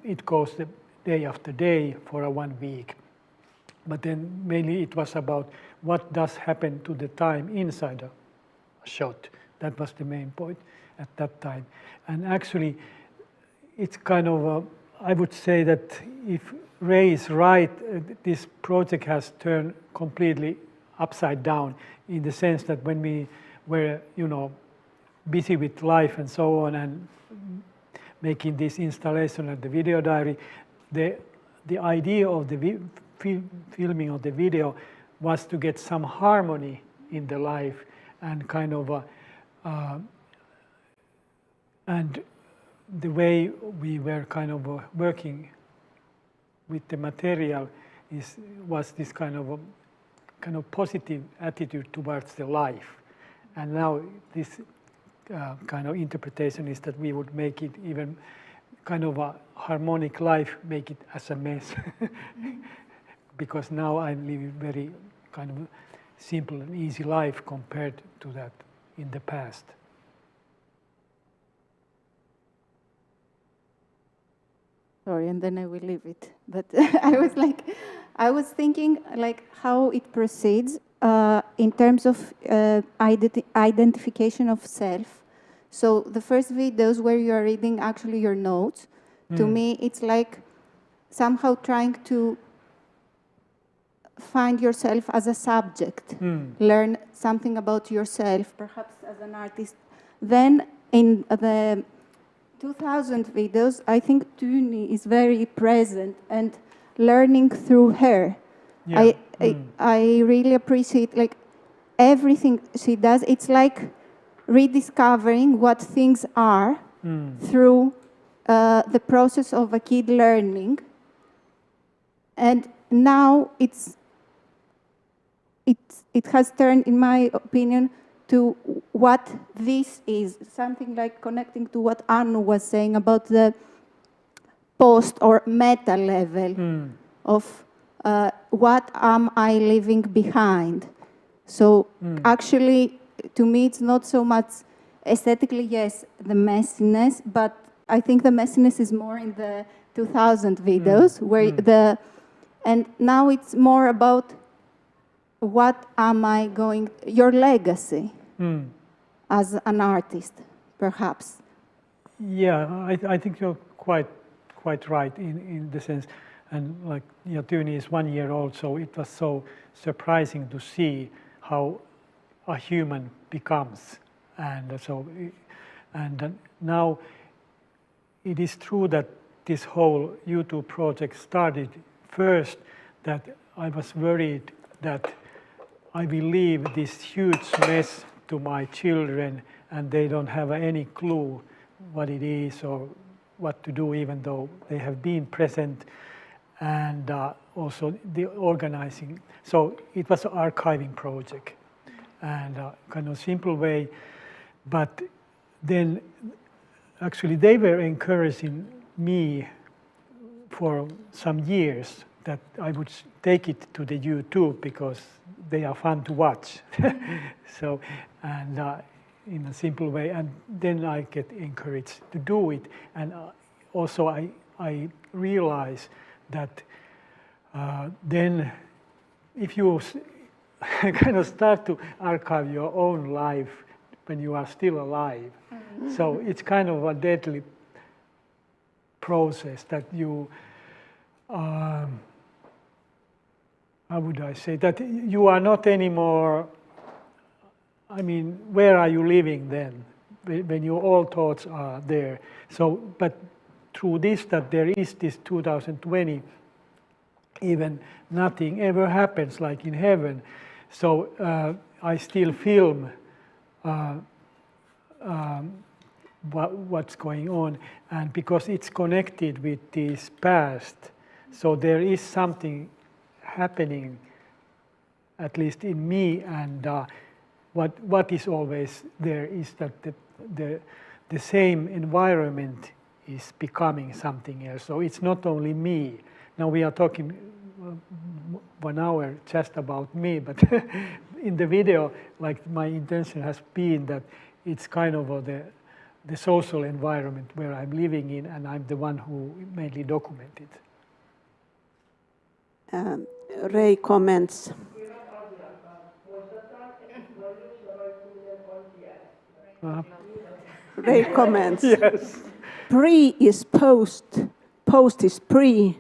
it goes the day after day for a 1 week. But then mainly it was about what does happen to the time inside a shot. That was the main point at that time. And actually, it's kind of, I would say that if Ray is right, this project has turned completely upside down in the sense that when we were, busy with life and so on and making this installation at the video diary, the idea of the filming of the video was to get some harmony in the life and kind of and the way we were kind of working with the material was this kind of positive attitude towards the life. And now this kind of interpretation is that we would make it even kind of a harmonic life, make it as a mess. Because now I'm living very kind of simple and easy life compared to that in the past. Sorry, and then I will leave it. But I was thinking like how it proceeds in terms of identification of self. So the first videos where you are reading actually your notes, to me it's like somehow trying to find yourself as a subject, learn something about yourself, perhaps as an artist. Then in the 2000 videos, I think Tuni is very present and learning through her. Yeah. I really appreciate like everything she does. It's like rediscovering what things are through the process of a kid learning. And now it has turned, in my opinion, to what this is, something like connecting to what Anu was saying about the post or meta level of what am I leaving behind. So actually, to me, it's not so much aesthetically, yes, the messiness, but I think the messiness is more in the 2000 videos, where and now it's more about what am I going, your legacy as an artist, perhaps. Yeah, I think you're quite right in the sense, and like Tuni is 1 year old, so it was so surprising to see how a human becomes, and now it is true that this whole YouTube project started first that I was worried that I will leave this huge mess to my children and they don't have any clue what it is or what to do, even though they have been present, and also the organizing. So it was an archiving project and kind of simple way, but then actually they were encouraging me for some years that I would take it to the YouTube because they are fun to watch. So, and in a simple way, and then I get encouraged to do it. And also I realize that then if you kind of start to archive your own life when you are still alive, so it's kind of a deadly process that you, how would I say, that you are not anymore, I mean, where are you living then, when your all thoughts are there? So, but through this, that there is this 2020, even nothing ever happens like in heaven. So I still film what's going on, and because it's connected with this past, so there is something happening, at least in me, and what is always there is that the same environment is becoming something else. So it's not only me. Now we are talking 1 hour just about me, but in the video, like my intention has been that it's kind of the social environment where I'm living in, and I'm the one who mainly documented. Ray comments. Ray comments. Yes. Pre is post. Post is pre.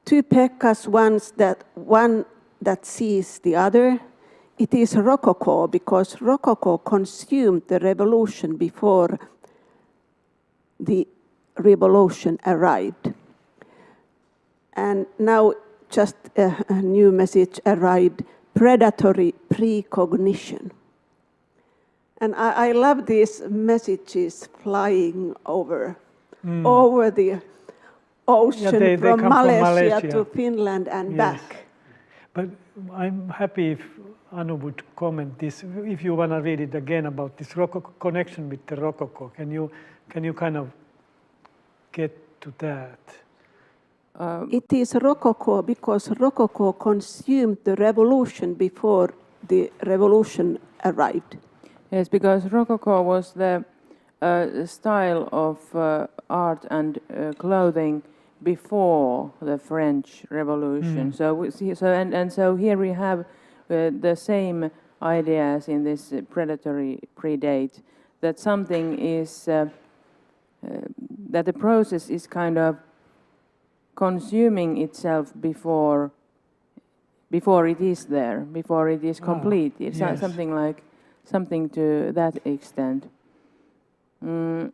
Two Pekkas, one that sees the other. It is Rococo because Rococo consumed the revolution before the revolution arrived. And now just a new message arrived, predatory precognition. And I love these messages flying over the ocean, they from come Malaysia from to Finland and back. But I'm happy if Anu would comment this, if you want to read it again about this Rococo connection with the Rococo. Can you kind of get to that? It is Rococo because Rococo consumed the revolution before the revolution arrived. Yes, because Rococo was the style of art and clothing before the French Revolution. So here we have the same ideas in this predatory predate, that something is that the process is kind of consuming itself before it is there, before it is complete. It's something like something to that extent. But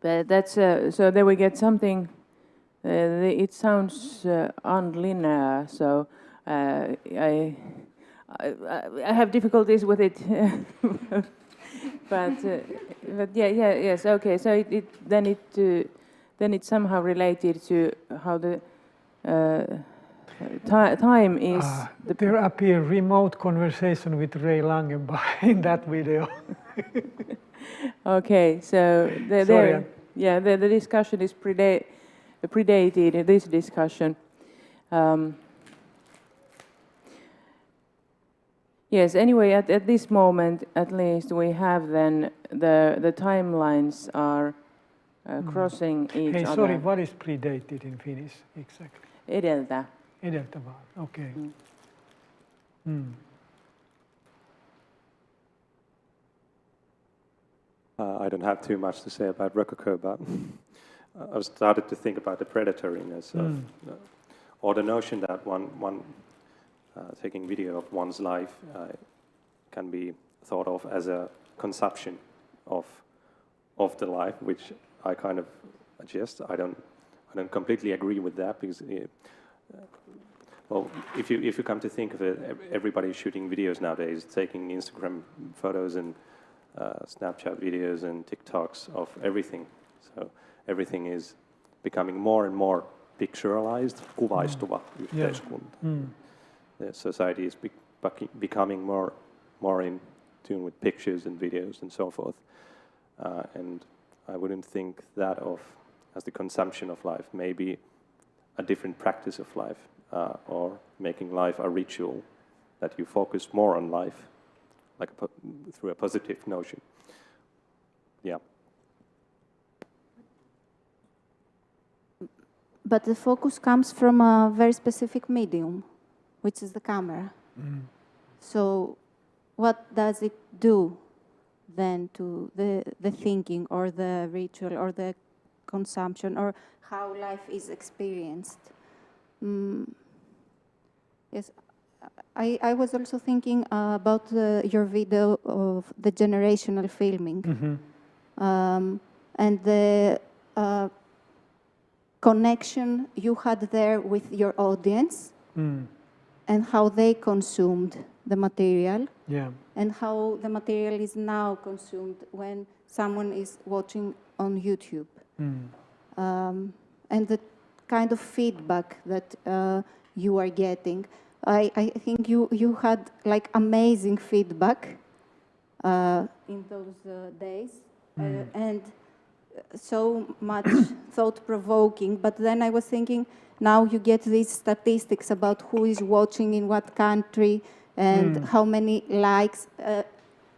that's so there we get something. It sounds unlinear, so I have difficulties with it. but yes, okay. So then it's somehow related to how the time is. There appear remote conversation with Ray Langenbach in that video. Okay, so the discussion is predated this discussion. Yes. Anyway, at this moment, at least, we have then the timelines are crossing each other. Sorry, what is predated in Finnish exactly? Edeltä. Edeltävää. Okay. I don't have too much to say about Rococo, but I've started to think about the predatoriness of, or the notion that one taking video of one's life can be thought of as a consumption of the life, which I kind of adjust. I don't completely agree with that because, well, if you come to think of it, everybody's shooting videos nowadays, taking Instagram photos and Snapchat videos and TikToks of everything. So everything is becoming more and more picturalized, kuvaistuva yhteiskunta. The society is becoming more in tune with pictures and videos and so forth. And I wouldn't think that of as the consumption of life. Maybe a different practice of life, or making life a ritual, that you focus more on life, like through a positive notion. Yeah. But the focus comes from a very specific medium, which is the camera. Mm. So what does it do then to the thinking or the ritual or the consumption or how life is experienced? Yes, I was also thinking about your video of the generational filming, and the connection you had there with your audience, and how they consumed the material, and how the material is now consumed when someone is watching on YouTube, and the kind of feedback that you are getting. I think you had like amazing feedback in those days, and so much thought-provoking. But then I was thinking, now you get these statistics about who is watching in what country and how many likes.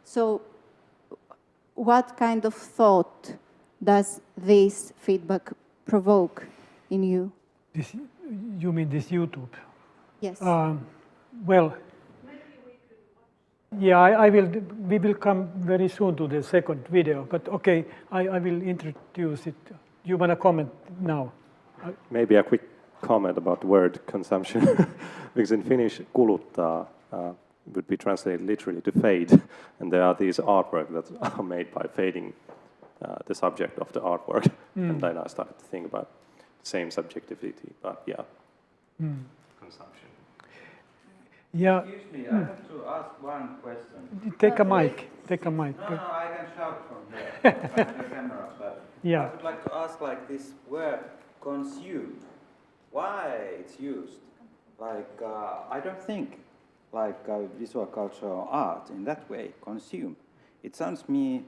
So what kind of thought does this feedback provoke in you? You mean this YouTube? Yes. Well, yeah, we will come very soon to the second video, but okay, I will introduce it. You want to comment now? Maybe a quick comment about word consumption, because in Finnish, kuluttaa would be translated literally to fade, and there are these artwork that are made by fading the subject of the artwork, and then I started to think about the same subjectivity, but yeah, consumption. Yeah. Excuse me, I have to ask one question. Take a mic. Take a mic. No, I can shout from here, from the camera, but yeah. I would like to ask, like, this word consumed, why it's used? Like, I don't think like visual culture or art in that way, consume. It sounds me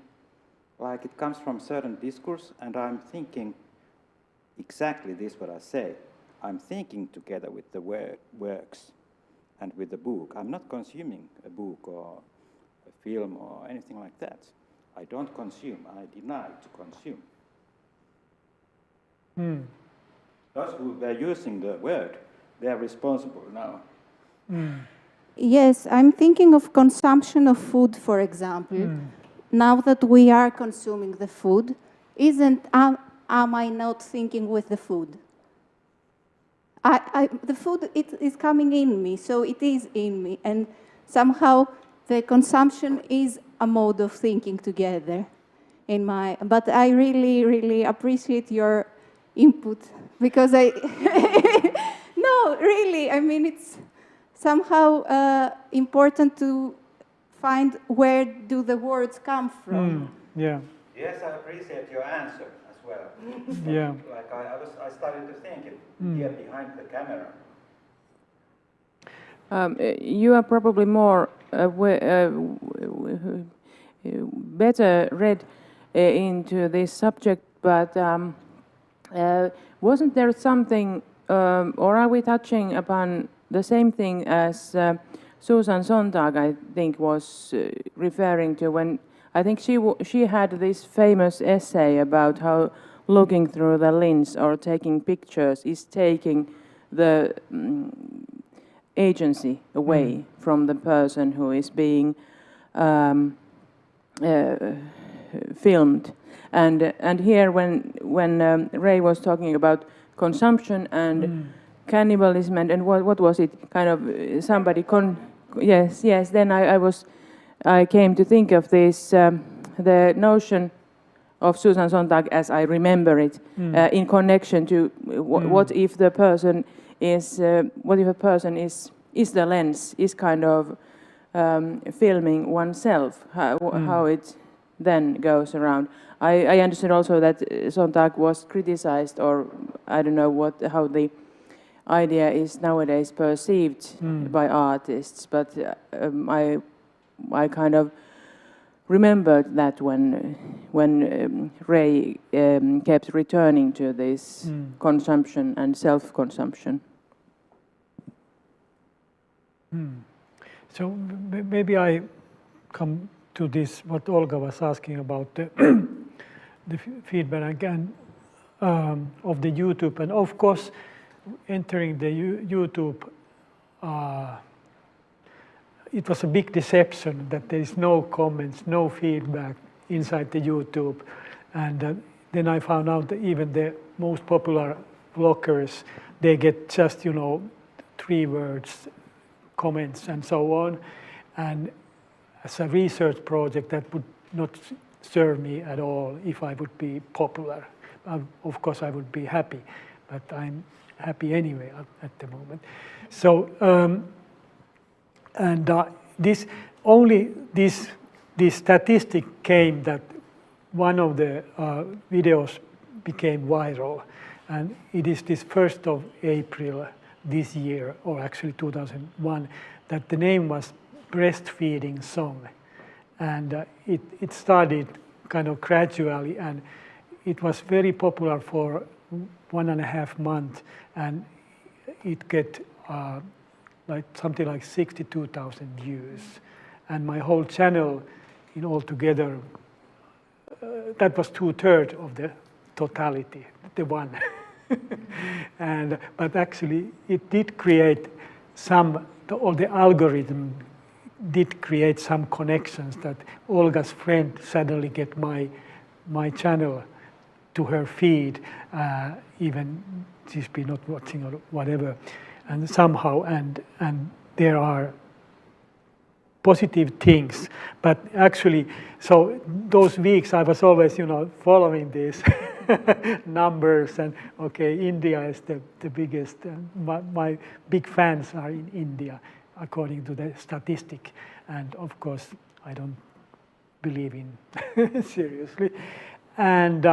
like it comes from certain discourse, and I'm thinking exactly this what I say. I'm thinking together with the works and with the book. I'm not consuming a book or a film or anything like that. I don't consume, I deny to consume. Those who were using the word, they are responsible now. Yes, I'm thinking of consumption of food, for example. Now that we are consuming the food, am I not thinking with the food? The food it is coming in me, so it is in me, and somehow the consumption is a mode of thinking together. But I really, really appreciate your input, because no, really, I mean, it's somehow important to find where do the words come from. Yeah. Yes, I appreciate your answer as well. Yeah. Like I started to think it here behind the camera. You are probably more better read into this subject, but wasn't there something, or are we touching upon the same thing as Susan Sontag, I think, was referring to when I think she had this famous essay about how looking through the lens or taking pictures is taking the agency away from the person who is being filmed. And here when Ray was talking about consumption and cannibalism and what was it, kind of somebody yes, then I came to think of this the notion of Susan Sontag as I remember it in connection to what if the person is what if a person is the lens, is kind of filming oneself, how it then goes around. I understand also that Sontag was criticized, or I don't know how the idea is nowadays perceived by artists, but I kind of remembered that when Ray kept returning to this consumption and self-consumption. So maybe I come to this, what Olga was asking about the feedback again of the YouTube, and of course entering the YouTube, it was a big deception that there is no comments, no feedback inside the YouTube, and then I found out that even the most popular vloggers, they get just 3 words comments and so on, and as a research project that would not serve me at all if I would be popular. Of course I would be happy, but I'm happy anyway at the moment. So this statistic came that one of the videos became viral, and it is this 1st of April this year, or actually 2001, that the name was Breastfeeding Song, and it started kind of gradually, and it was very popular for 1.5 months, and it get like something like 62,000 views, and my whole channel in altogether, that was 2/3 of the totality, the one. But actually it did create or the algorithm did create some connections, that Olga's friend suddenly get my channel to her feed, even she's been not watching or whatever, and somehow, and there are positive things. But actually, so those weeks I was always, following these numbers, and okay, India is the biggest. My big fans are in India, according to the statistic, and of course I don't believe in seriously. And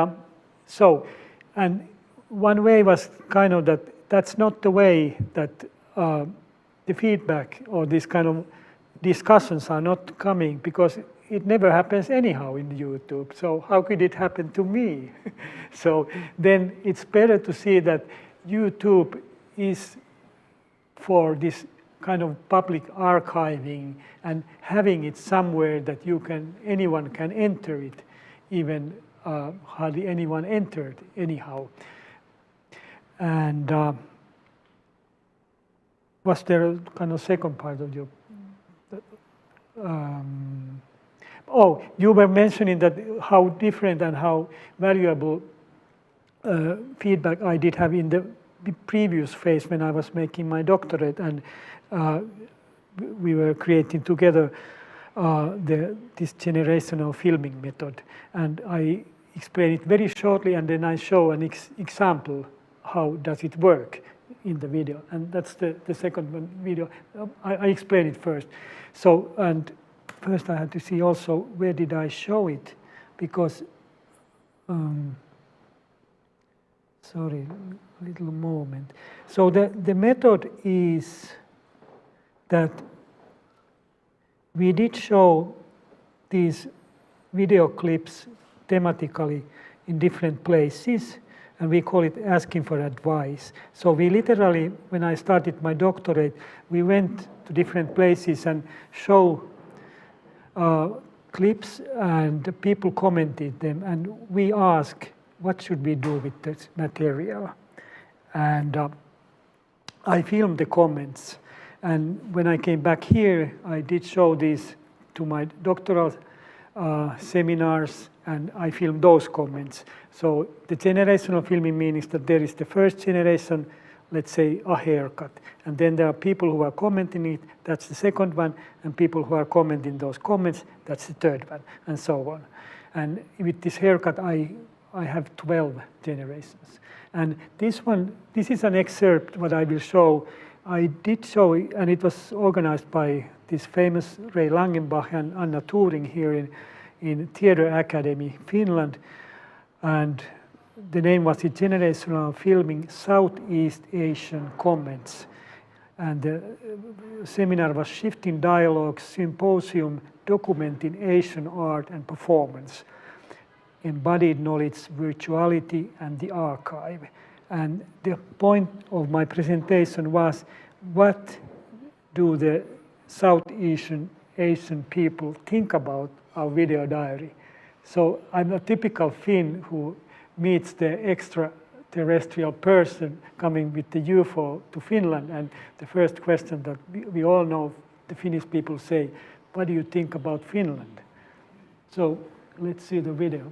and one way was kind of that's not the way that the feedback or this kind of discussions are not coming, because it never happens anyhow in YouTube. So how could it happen to me? So then it's better to see that YouTube is for this kind of public archiving and having it somewhere that anyone can enter it, even hardly anyone entered anyhow. And was there a kind of second part of your? You were mentioning that how different and how valuable feedback I did have in the previous phase when I was making my doctorate, and we were creating together this generational filming method, and I explain it very shortly, and then I show an example how does it work in the video, and that's the second one video. I explain it first. So, and first I had to see also where did I show it, because sorry, a little moment. So the method is that we did show these video clips thematically in different places, and we call it asking for advice. So we literally, when I started my doctorate, we went to different places and show clips, and people commented them, and we asked, what should we do with this material? And I filmed the comments, and when I came back here, I did show these to my doctoral seminars, and I filmed those comments. So the generational filming means that there is the first generation, let's say a haircut, and then there are people who are commenting it, that's the second one, and people who are commenting those comments, that's the third one, and so on. And with this haircut, I have 12 generations. And this is an excerpt what I will show. I did show it, and it was organized by this famous Ray Langenbach and Anna Turing here in Theatre Academy, Finland. And the name was the Generational Filming Southeast Asian Comments. And the seminar was Shifting Dialogues Symposium Documenting Asian Art and Performance, Embodied Knowledge, Virtuality and the Archive. And the point of my presentation was, what do the South Asian people think about our video diary? So I'm a typical Finn who meets the extraterrestrial person coming with the UFO to Finland, and the first question that we all know the Finnish people say, what do you think about Finland? So let's see the video.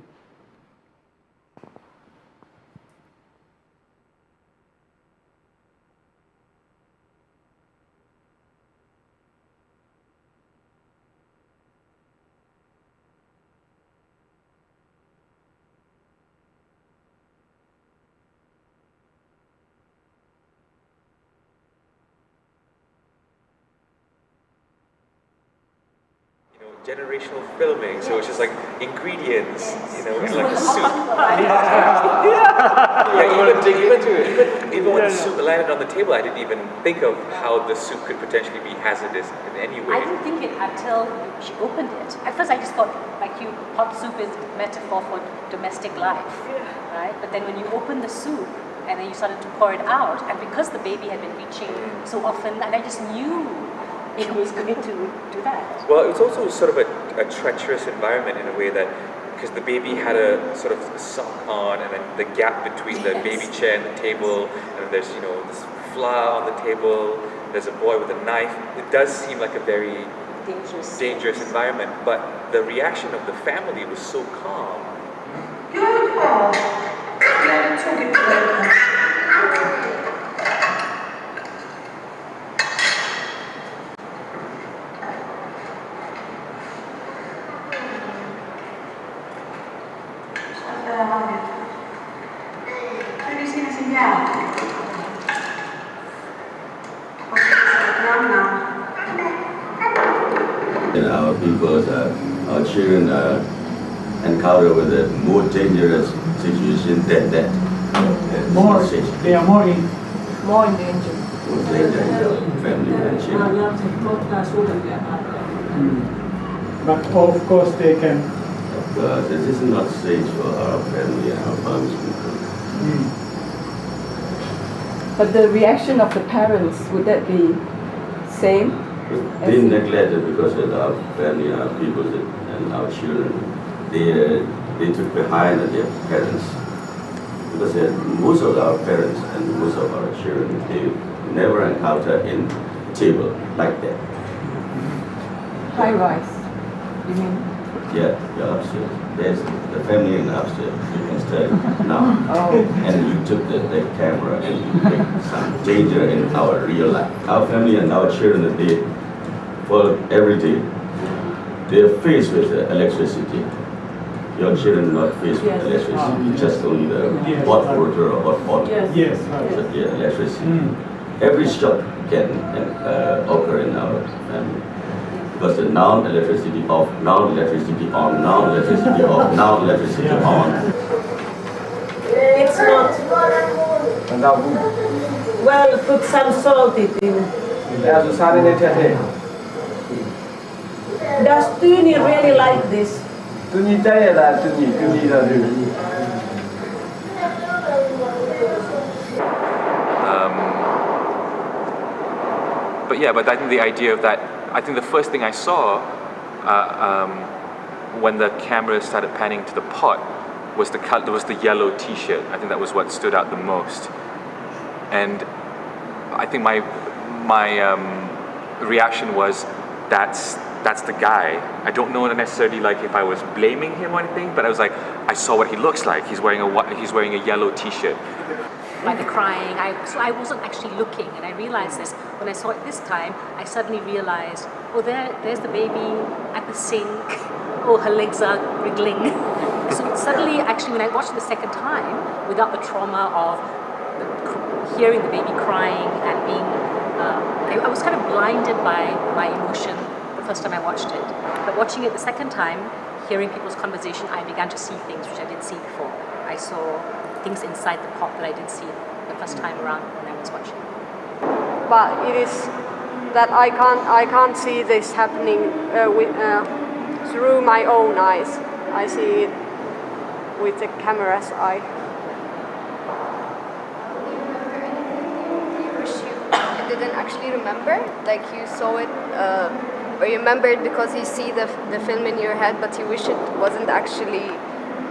Generational filming, so it's just like ingredients, you know, in like a soup. Even when the soup landed on the table, I didn't even think of how the soup could potentially be hazardous in any way. I didn't think it until she opened it. At first I just thought, like, hot soup is a metaphor for domestic life, right? But then when you open the soup, and then you started to pour it out, and because the baby had been reaching so often, and I just knew it was going to do that. Well, it was also sort of a treacherous environment in a way that, because the baby had a sort of sock on, and then the gap between the baby chair and the table, and there's, you know, this flour on the table, there's a boy with a knife. It does seem like a very dangerous environment, but the reaction of the family was so calm. Our people, our children encounter with a more dangerous situation than that. They are more in danger danger. in our family and children. But of course they can. Of course, this is not safe for our family and our farmers people. But the reaction of the parents, would that be same? They neglected because of our family, our people, and our children. They took behind their parents. Because most of our parents and most of our children, they never encounter in table like that. High rise, you mean? Yeah, upstairs. There's the family in upstairs. You can study now. And you took the camera and you make some danger in our real life. Our family and our children, they follow every day. They're faced with electricity. Your children are not faced with electricity, just only the hot water or hot water. Yes. Yeah, electricity. Every shock can occur in our family. Because the non-electricity off, non-electricity on, non-electricity off, non-electricity on. It's not. Well, put some salt in. Does Tuni really like this? But yeah, but I think the idea of that, I think the first thing I saw when the camera started panning to the pot was the yellow T-shirt. I think that was what stood out the most. And I think my reaction was, that's the guy. I don't know necessarily like if I was blaming him or anything, but I was like, I saw what he looks like. He's wearing a yellow T-shirt. By the crying, so I wasn't actually looking, and I realized this when I saw it this time. I suddenly realized, oh, there's the baby at the sink. Oh, her legs are wriggling. So suddenly, actually, when I watched it the second time, without the trauma of hearing the baby crying and being, I was kind of blinded by my emotion the first time I watched it. But watching it the second time, hearing people's conversation, I began to see things which I didn't see before. I saw things inside the pot that I didn't see the first time around when I was watching. but it is that I can't see this happening through my own eyes. I see it with the camera's eye. You wish you didn't actually remember, like you saw it, or you remember it because you see the film in your head, but you wish it wasn't actually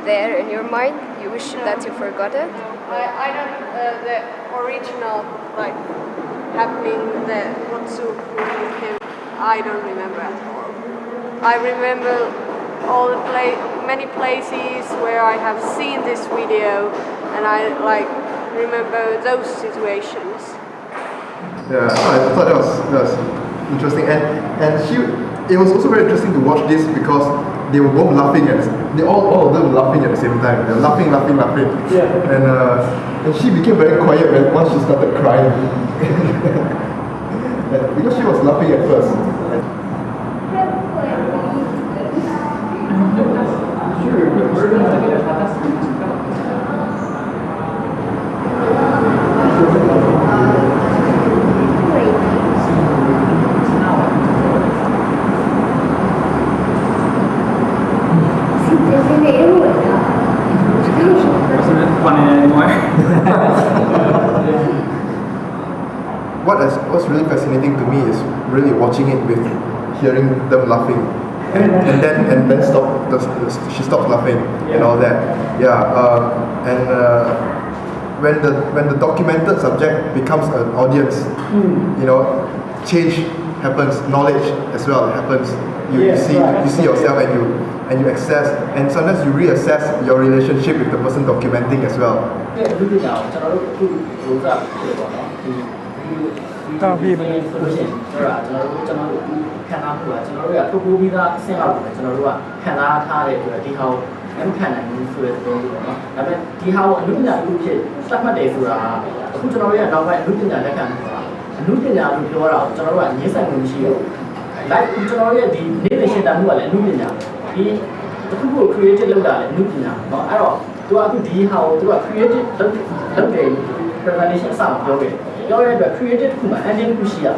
there in your mind. You wish that you forgot it. I don't the original like happening what took with him. I don't remember at all. I remember all the many places where I have seen this video, and I like remember those situations. Yeah, I thought that was interesting, and it was also very interesting to watch this because they were both laughing all of them were laughing at the same time. They were laughing. Yeah. And she became very quiet once she started crying because she was laughing at first. What's really fascinating to me is really watching it with hearing them laughing, and then she stops laughing and all that. When the documented subject becomes an audience, change happens, knowledge as well happens. You see yourself and you access, and sometimes you reassess your relationship with the person documenting as well. ဒါပြီးပြီဆိုလို့ရှိရင်ကျွန်တော်တို့ခံစားမှုကကျွန်တော်တို့ကပို့ပြီးသားအဆင့်လောက်ပဲကျွန်တော်တို့ကခံစားထားတဲ့အတွက်ဒီဟာကိုမခံနိုင်ဘူးဆိုတဲ့သဘောပေါ့နော်ဒါပေမဲ့ဒီဟာကိုအနုပညာတစ်ခုဖြစ်သတ်မှတ်တယ်ဆိုတာအခုကျွန်တော်တို့ရဲ့နောက်ပိုင်းအနုပညာလက်ခံဆိုတာအနုပညာလို့ပြောတာကိုကျွန်တော်တို့ကငြင်းဆန်မှုမရှိဘူး like ကျွန်တော်တို့ရဲ့ဒီနေ့ရှင်တာမှုကလည်းအနုပညာဒီတစ်ခုကို creative လုပ်တာလည်းအနုပညာเนาะအဲ့တော့သူကအခုဒီဟာကိုသူက creative လုပ်တယ် presentation စမှာပြောခဲ့ပြောရတဲ့ creative ခုမှ engine ခုရှိရ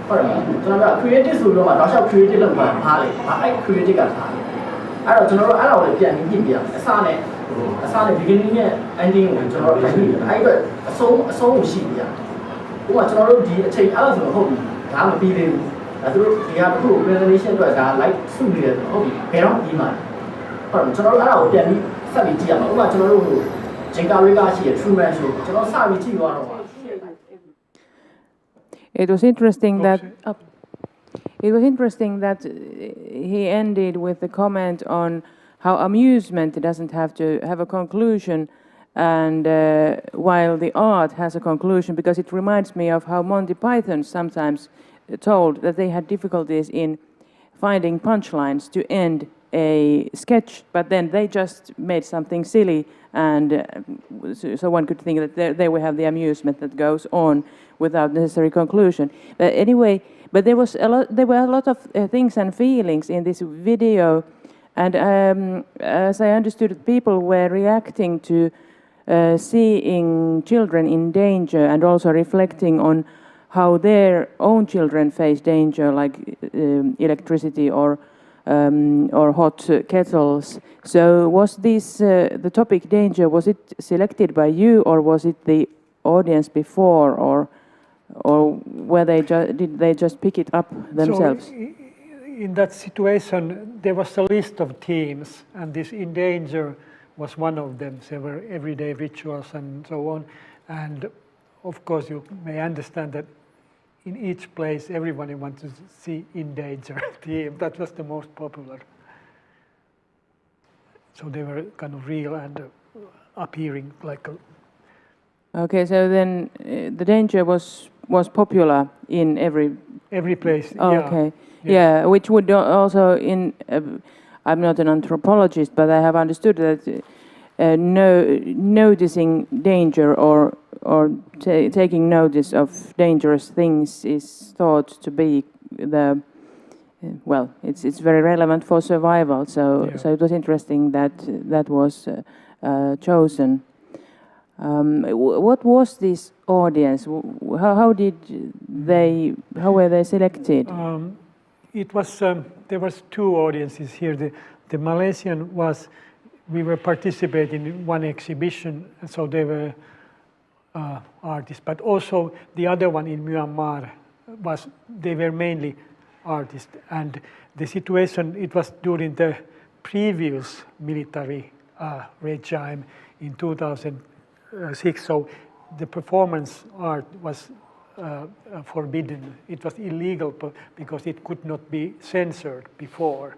ဟုတ်တယ်ကျွန်တော်က creative ဆိုတော့မှတော့ရှောက် creative လောက်ပါထားလေဘာအဲ့ creative ကထားလေအဲ့တော့ကျွန်တော်တို့အဲ့ဒါကိုပြန်ပြီးပြင်ပြရမယ်အစနဲ့ beginning နဲ့ ending ကိုကျွန်တော်တို့ပြန်ပြီးအဲ့အတွက်အဆုံးကိုရှိပြရဥပမာကျွန်တော်တို့ဒီအချိန်အဲ့လိုဆိုတော့ဟုတ်ပြီဒါမပြီးသေးဘူးဒါသူတို့ဒီဟာတစ်ခု presentation အတွက်ဒါ like စုနေတယ်ဟုတ်ပြီဘယ်တော့ပြီးမှဟုတ်တယ်ကျွန်တော်တို့အဲ့ဒါကိုပြန်ပြီးဆက်ပြီးကြည့်ရမှာဥပမာကျွန်တော်တို့ဂျင်ကာရီကရှိရ Truman Show ကျွန်တော်စပြီးကြည့်သွားတော့ It was interesting that he ended with the comment on how amusement doesn't have to have a conclusion, and while the art has a conclusion, because it reminds me of how Monty Python sometimes told that they had difficulties in finding punchlines to end a sketch, but then they just made something silly, and so one could think that they will have the amusement that goes on without necessary conclusion. But anyway, there were a lot of things and feelings in this video, and as I understood it, people were reacting to seeing children in danger and also reflecting on how their own children face danger, like electricity or hot kettles. So was this the topic danger? Was it selected by you, or was it the audience before, or did they just pick it up themselves? So in that situation, there was a list of themes, and this in danger was one of them. There were everyday rituals and so on, and of course you may understand that in each place everyone wants to see in danger theme. That was the most popular. So they were kind of real and appearing like a... Okay, so then the danger was popular in every place. Okay, yeah, which would also I'm not an anthropologist, but I have understood that noticing danger or taking notice of dangerous things is thought to be it's very relevant for survival. So it was interesting that was chosen. What was this audience? How were they selected? It was there was two audiences here. The Malaysian we were participating in one exhibition, so they were artists, but also the other one in Myanmar they were mainly artists, and the situation, it was during the previous military regime in 2006, so the performance art was forbidden. It was illegal because it could not be censored before.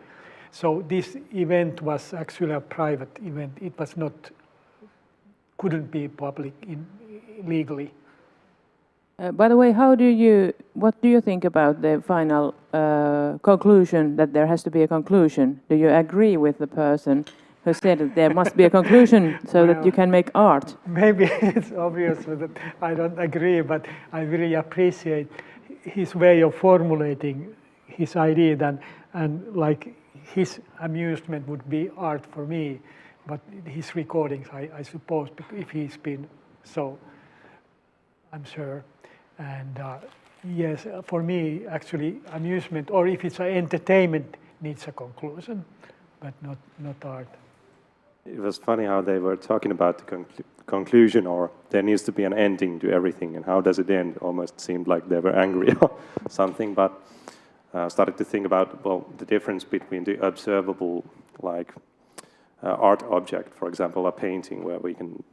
So this event was actually a private event. It was not, couldn't be public legally. By the way, what do you think about the final conclusion, that there has to be a conclusion? Do you agree with the person who said that there must be a conclusion so that you can make art? Maybe it's obvious that I don't agree, but I really appreciate his way of formulating his idea, and like his amusement would be art for me, but his recordings, I suppose, if he's been so, I'm sure. And yes, for me, actually, amusement, or if it's entertainment, needs a conclusion, but not art. It was funny how they were talking about the conclusion, or there needs to be an ending to everything, and how does it end? Almost seemed like they were angry or something, but started to think about, well, the difference between the observable, like art object, for example, a painting, where we can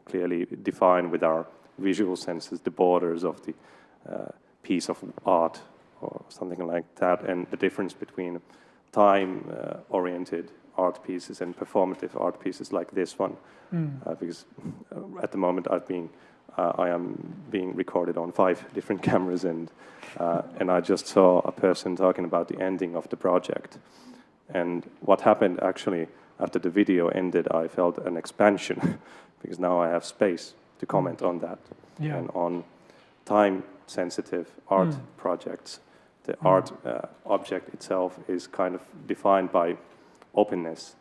clearly define with our visual senses the borders of the piece of art or something like that, and the difference between time-oriented art pieces and performative art pieces like this one, because at the moment I am being recorded on 5 different cameras, and I just saw a person talking about the ending of the project. And what happened actually after the video ended, I felt an expansion because now I have space to comment on that. Yeah. And on time-sensitive art projects, the art object itself is kind of defined by openness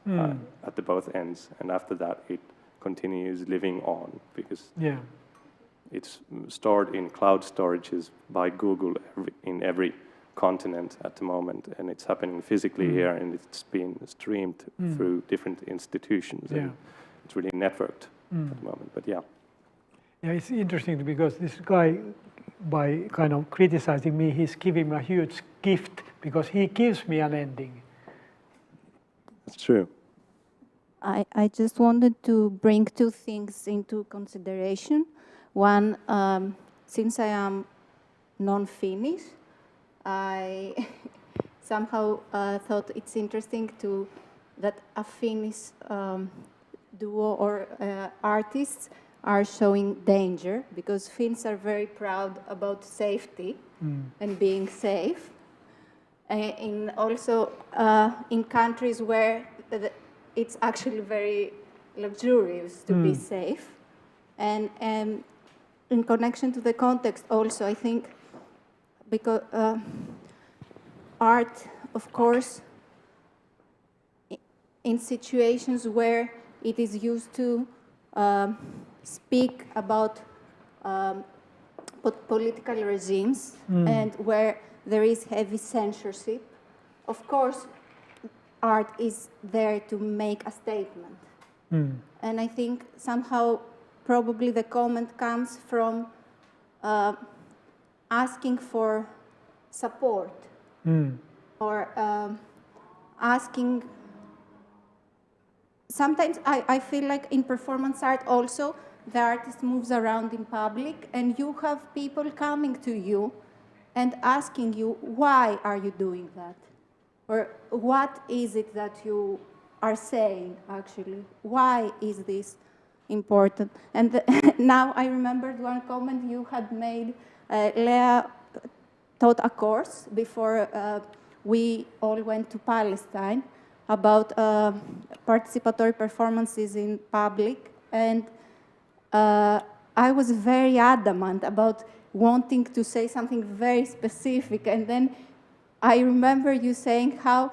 at the both ends, and after that it continues living on, because it's stored in cloud storages by Google in every continent at the moment, and it's happening physically here, and it's being streamed through different institutions, and it's really networked at the moment. But yeah, it's interesting because this guy, by kind of criticizing me, he's giving me a huge gift, because he gives me an ending. That's true. I just wanted to bring 2 things into consideration. One, since I am non-Finnish, I somehow thought it's interesting that a Finnish duo or artists are showing danger, because Finns are very proud about safety and being safe. And also in countries where it's actually very luxurious to be safe. And in connection to the context also, I think, because art, of course, in situations where it is used to speak about political regimes and where there is heavy censorship, of course, art is there to make a statement. And I think somehow probably the comment comes from asking for support or asking. Sometimes I feel like in performance art also, the artist moves around in public and you have people coming to you and asking you, why are you doing that? Or what is it that you are saying, actually? Why is this important? And now I remembered one comment you had made. Lea taught a course before we all went to Palestine about participatory performances in public. And I was very adamant about wanting to say something very specific. And then I remember you saying how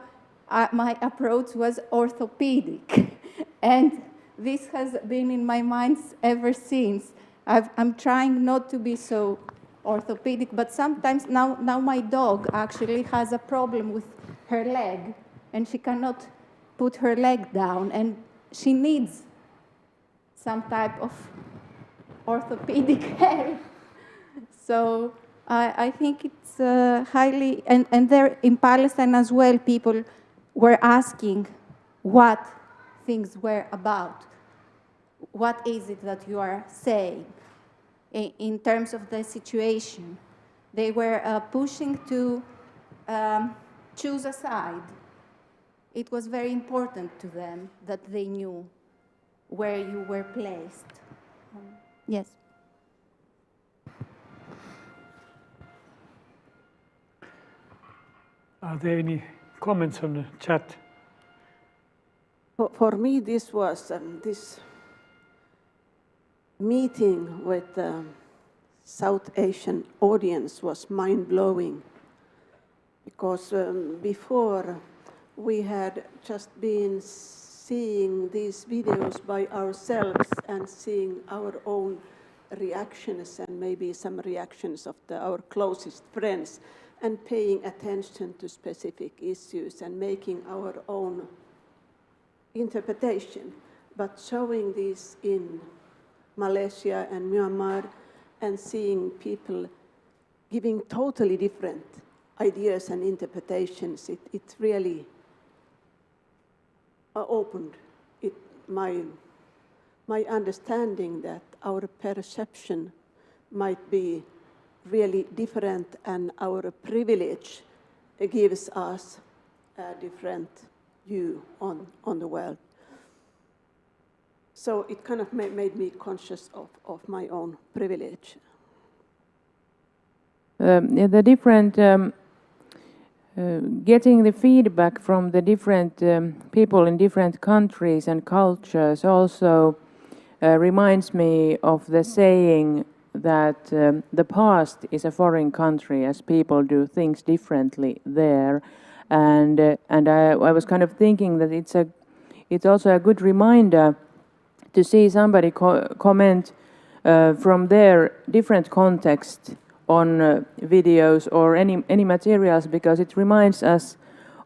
my approach was orthopedic. And this has been in my mind ever since. I'm trying not to be so orthopedic, but sometimes now my dog actually has a problem with her leg, and she cannot put her leg down, and she needs some type of orthopedic help. So I think it's highly, and there in Palestine as well, people were asking what things were about. What is it that you are saying in terms of the situation? They were pushing to choose a side. It was very important to them that they knew where you were placed. Yes. Are there any comments on the chat? For me, this was this meeting with the South Asian audience was mind-blowing, because before we had just been seeing these videos by ourselves and seeing our own reactions and maybe some reactions of our closest friends, and paying attention to specific issues and making our own interpretation. But showing this in Malaysia and Myanmar and seeing people giving totally different ideas and interpretations, it really opened my understanding that our perception might be really different, and our privilege gives us a different view on the world. So it kind of made me conscious of my own privilege. The different getting the feedback from the different people in different countries and cultures also reminds me of the saying that the past is a foreign country, as people do things differently there, and I was kind of thinking that it's also a good reminder to see somebody comment from their different context on videos or any materials, because it reminds us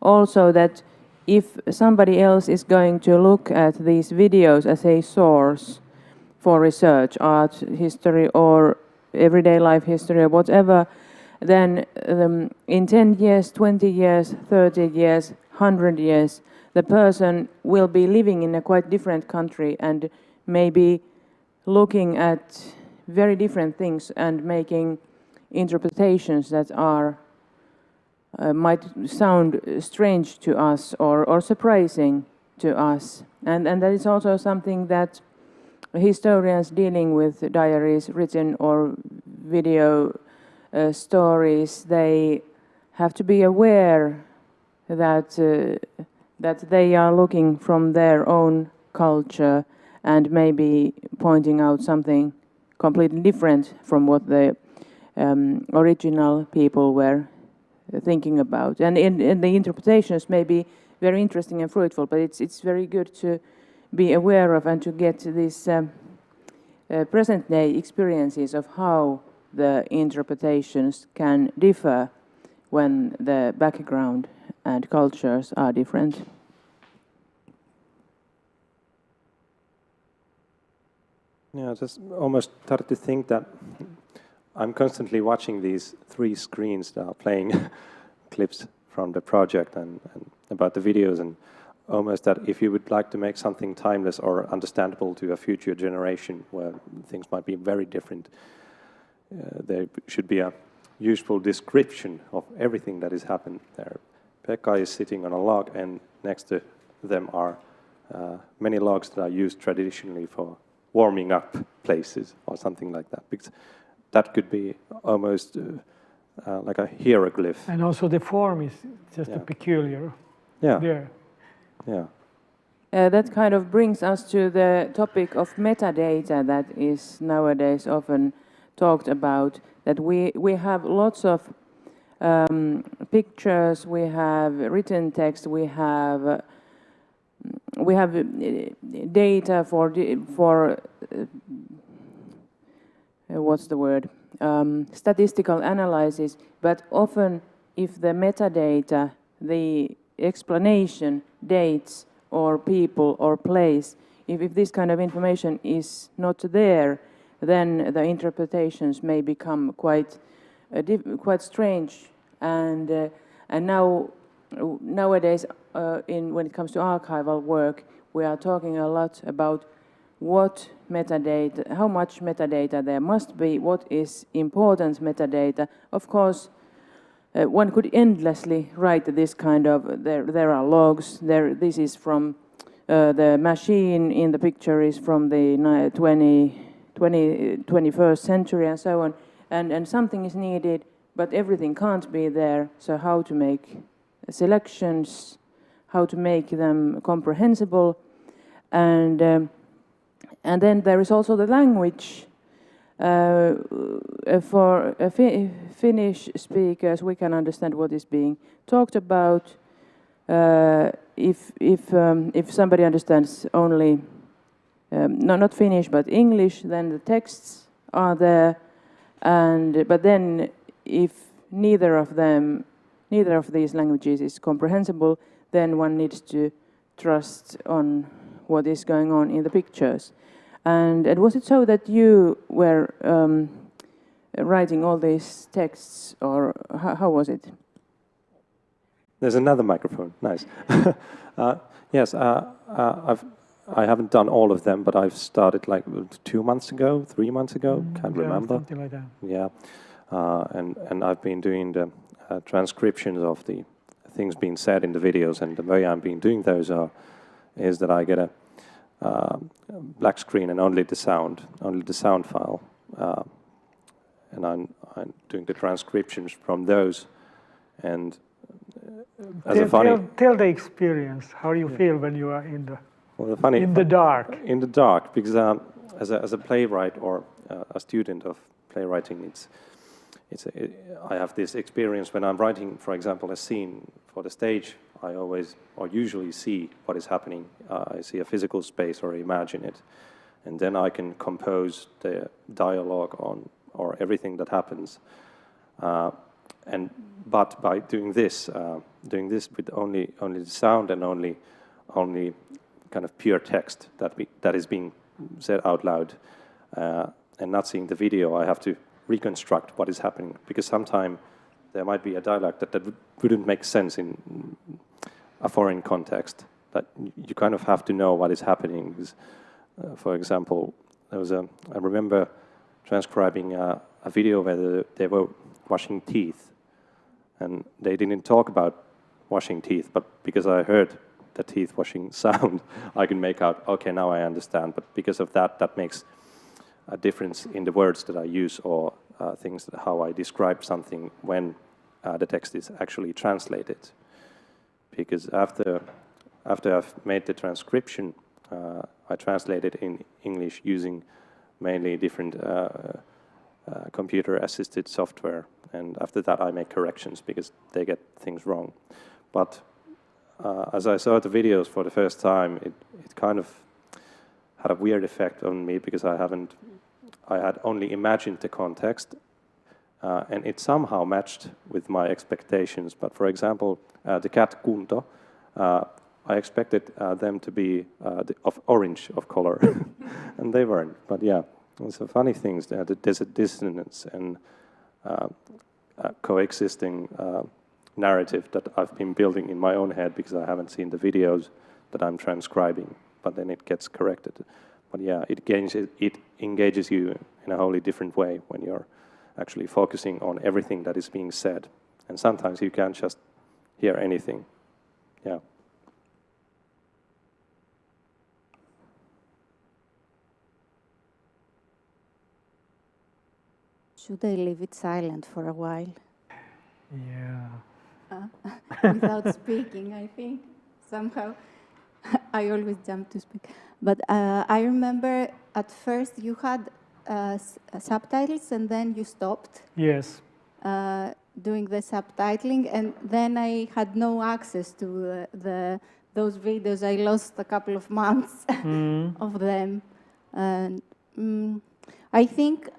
also that if somebody else is going to look at these videos as a source for research, art history or everyday life history or whatever, then in 10 years, 20 years, 30 years, 100 years, the person will be living in a quite different country and maybe looking at very different things and making interpretations that are might sound strange to us or surprising to us. And that is also something that historians dealing with diaries written or video stories, they have to be aware that that they are looking from their own culture and maybe pointing out something completely different from what the original people were thinking about. And in the interpretations may be very interesting and fruitful, but it's very good to be aware of and to get these present-day experiences of how the interpretations can differ when the background and cultures are different. Yeah, I just almost started to think that I'm constantly watching these three screens that are playing clips from the project and about the videos, and almost that if you would like to make something timeless or understandable to a future generation where things might be very different, there should be a useful description of everything that has happened there. Pekka is sitting on a log, and next to them are many logs that are used traditionally for warming up places or something like that. Because that could be almost like a hieroglyph. And also the form is just a peculiar. Yeah. There. Yeah. That kind of brings us to the topic of metadata that is nowadays often talked about, that we have lots of pictures, we have written text, we have we have data for what's the word? Statistical analysis, but often if the metadata, the explanation, dates or people or place, if this kind of information is not there, then the interpretations may become quite strange. And nowadays, when it comes to archival work, we are talking a lot about what metadata, how much metadata there must be, what is important metadata. Of course, one could endlessly write this kind of, there are logs, this is from the machine in the picture is from the 21st century and so on, and something is needed, but everything can't be there, so how to make selections, how to make them comprehensible, and then there is also the language. For Finnish speakers, we can understand what is being talked about. If somebody understands only not Finnish but English, then the texts are there. But then, if neither of these languages is comprehensible, then one needs to trust on what is going on in the pictures. And was it so that you were writing all these texts, or how was it? There's another microphone. Nice. Yes, I haven't done all of them, but I've started like 2 months ago, 3 months ago. Can't remember. Something like that. Yeah, and I've been doing the transcriptions of the things being said in the videos, and the way I've been doing those is that I get a black screen and only the sound file, and I'm doing the transcriptions from those. And tell the experience. How do you feel when you are in the dark? In the dark, because as a playwright or a student of playwriting, I have this experience when I'm writing, for example, a scene for the stage. I always or usually see what is happening. I see a physical space or imagine it, and then I can compose the dialogue or everything that happens. But by doing this with only the sound and only kind of pure text that is being said out loud, and not seeing the video, I have to reconstruct what is happening, because sometimes there might be a dialogue that wouldn't make sense in a foreign context. That you kind of have to know what is happening. Because, for example, I remember transcribing a video where they were washing teeth, and they didn't talk about washing teeth, but because I heard the teeth washing sound, I can make out, okay, now I understand. But because of that makes a difference in the words that I use, or things how I describe something when the text is actually translated. Because after I've made the transcription, I translate it in English using mainly different computer-assisted software, and after that I make corrections because they get things wrong. But as I saw the videos for the first time, it kind of had a weird effect on me, because I had only imagined the context, and it somehow matched with my expectations. But for example, the cat Kunto, I expected them to be of orange of color, and they weren't. But yeah, it's a funny thing. There's a dissonance and coexisting narrative that I've been building in my own head, because I haven't seen the videos that I'm transcribing. But then it gets corrected. But yeah, it engages you in a wholly different way when you're actually focusing on everything that is being said. And sometimes you can't just hear anything. Yeah. Should I leave it silent for a while? Yeah. Without speaking, I think. Somehow, I always jump to speak. But I remember at first you had subtitles, and then you stopped. Yes. Doing the subtitling, and then I had no access to the those videos. I lost a couple of months of them. And I think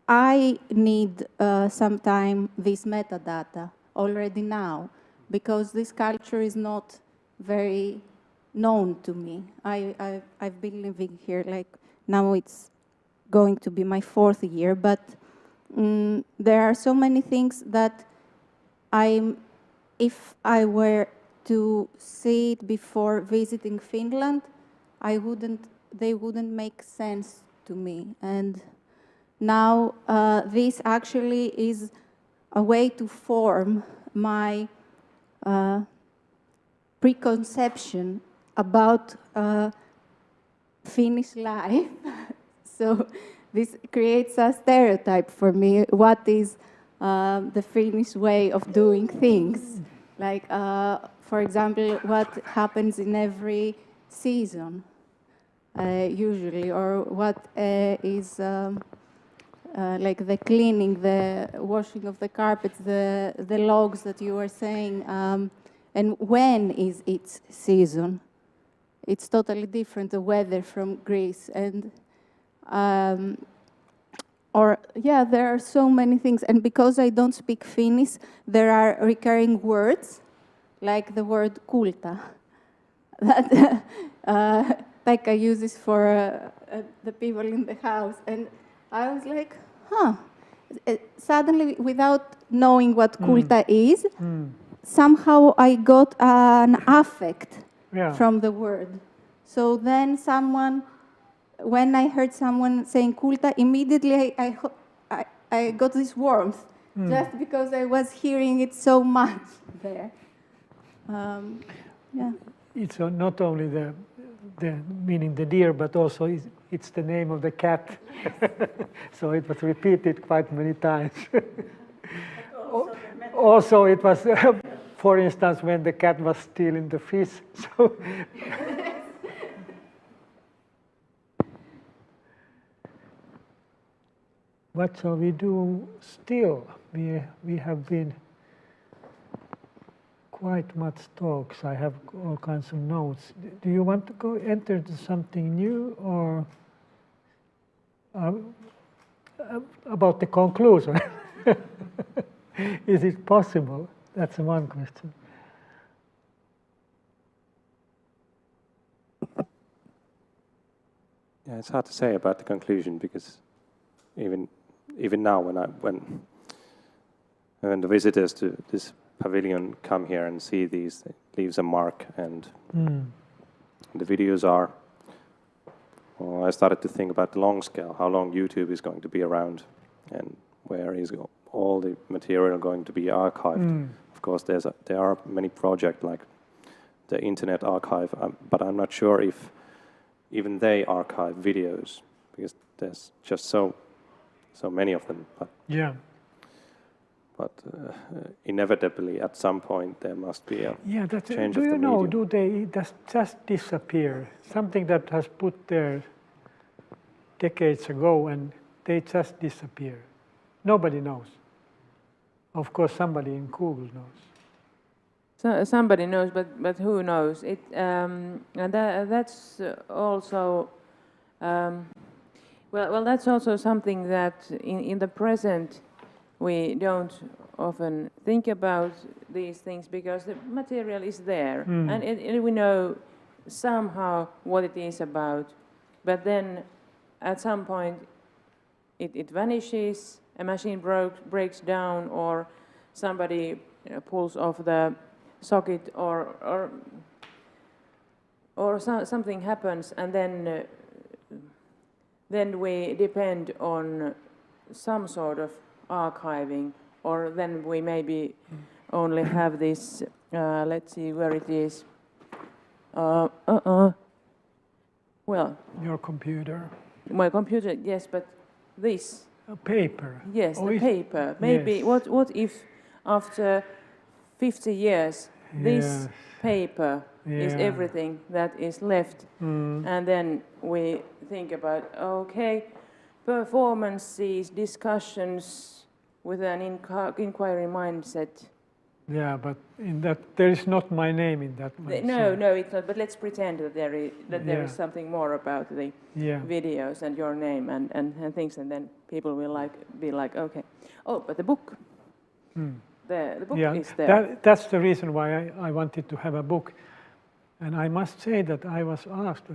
I need sometime this metadata already now, because this culture is not very known to me. I've been living here, like now it's going to be my 4th year, but there are so many things that if I were to see it before visiting Finland, they wouldn't make sense to me. And now this actually is a way to form my preconception about Finnish life. So this creates a stereotype for me. What is the Finnish way of doing things? Like, for example, what happens in every season, usually, or what is like the cleaning, the washing of the carpets, the logs that you were saying, and when is its season? It's totally different, the weather from Greece. And there are so many things. And because I don't speak Finnish, there are recurring words, like the word kulta, that Pekka uses for the people in the house. And I was like, suddenly, without knowing what kulta is, somehow I got an affect from the word. So then when I heard someone saying kulta, immediately I got this warmth, just because I was hearing it so much there. It's not only the meaning the deer, but also it's the name of the cat. So it was repeated quite many times. Also, it was, for instance, when the cat was stealing the fish. So what shall we do still? We have been quite much talks. I have all kinds of notes. Do you want to go enter into something new, or about the conclusion? Is it possible? That's one question. Yeah, it's hard to say about the conclusion, because even now, when the visitors to this pavilion come here and see these, it leaves a mark, and the videos are. Well, I started to think about the long scale, how long YouTube is going to be around, and where is all the material going to be archived. Of course, there are many projects like the Internet Archive, but I'm not sure if even they archive videos, because there's just so many of them. But inevitably, at some point, there must be a change of the medium. Do you know, do they just disappear? Something that has put there decades ago, and they just disappear. Nobody knows. Of course, somebody in Google knows. So, somebody knows, but who knows? And that's also well, that's also something that in the present we don't often think about these things, because the material is there, and we know somehow what it is about, but then at some point it vanishes, a machine breaks down, or somebody pulls off the socket, or something happens, and then we depend on some sort of archiving, or then we maybe only have this, let's see where it is. Well, your computer. My computer, yes, but this. A paper. Yes, the paper. Maybe, yes. What if after 50 years this paper is everything that is left, and then we think about, okay, performances, discussions with an inquiry mindset, Yeah, but in that there is not my name in that one. No, it's not. But let's pretend that there is something more about the videos and your name and things, and then people will be like, okay. Oh, but the book. The book is there. That's the reason why I wanted to have a book, and I must say that I was asked,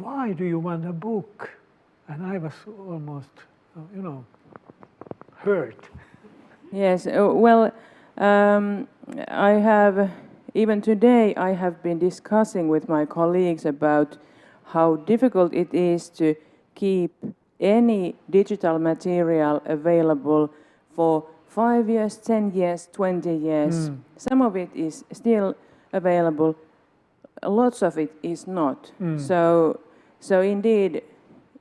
why do you want a book? And I was almost, hurt. Yes. Well. I have, even today, I have been discussing with my colleagues about how difficult it is to keep any digital material available for 5 years, 10 years, 20 years. Some of it is still available, lots of it is not. So indeed,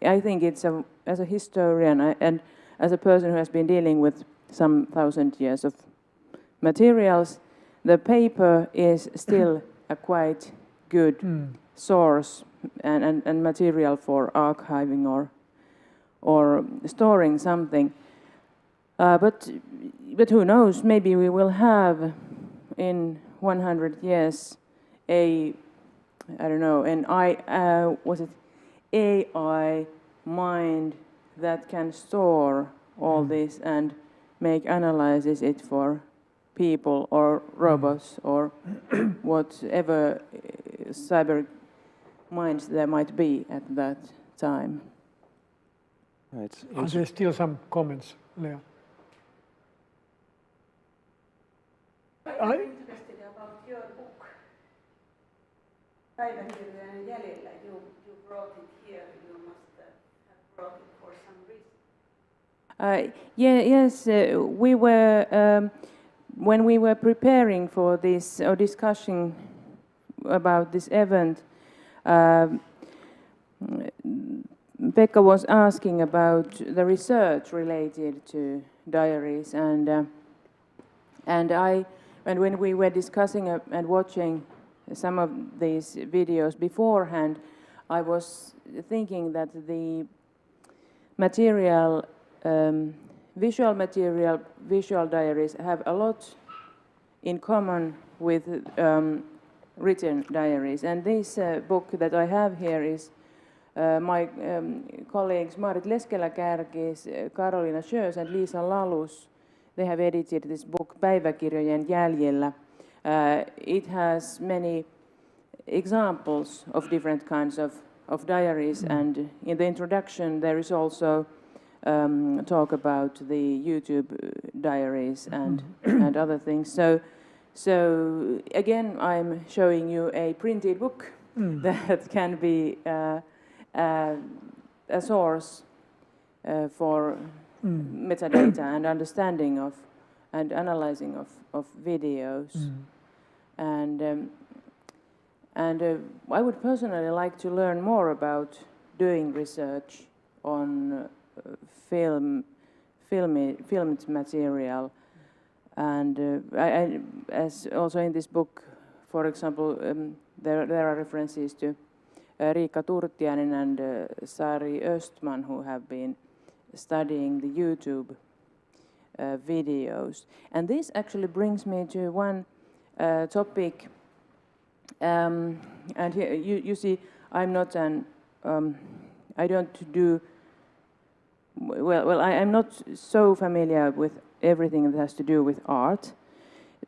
I think it's as a historian and as a person who has been dealing with some 1,000 years of materials, the paper is still a quite good source and material for archiving or storing something. But who knows? Maybe we will have in 100 years an AI mind that can store all this and make analysis it for people or robots or whatever cyber minds there might be at that time. Are there still some comments, Lea? I'm interested about your book, Päiväkirjojen jäljellä. You brought it here. You must have brought it for some reason. Yes, we were. When we were preparing for this or discussing about this event, Pekka was asking about the research related to diaries, and when we were discussing and watching some of these videos beforehand, I was thinking that the material. Visual diaries have a lot in common with written diaries. And this book that I have here is my colleagues Maarit Leskelä-Kärkis, Karolina Sjös and Liisa Lalus. They have edited this book, Päiväkirjojen jäljellä. It has many examples of different kinds of diaries, and in the introduction there is also talk about the YouTube diaries and other things. So again, I'm showing you a printed book that can be a source for metadata and understanding of and analyzing of videos. And I would personally like to learn more about doing research on filmed material, and as also in this book, for example, there are references to Riikka Turtiainen and Sari Östman, who have been studying the YouTube videos. And this actually brings me to one topic, and here you see I'm not an I don't do well, I am not so familiar with everything that has to do with art,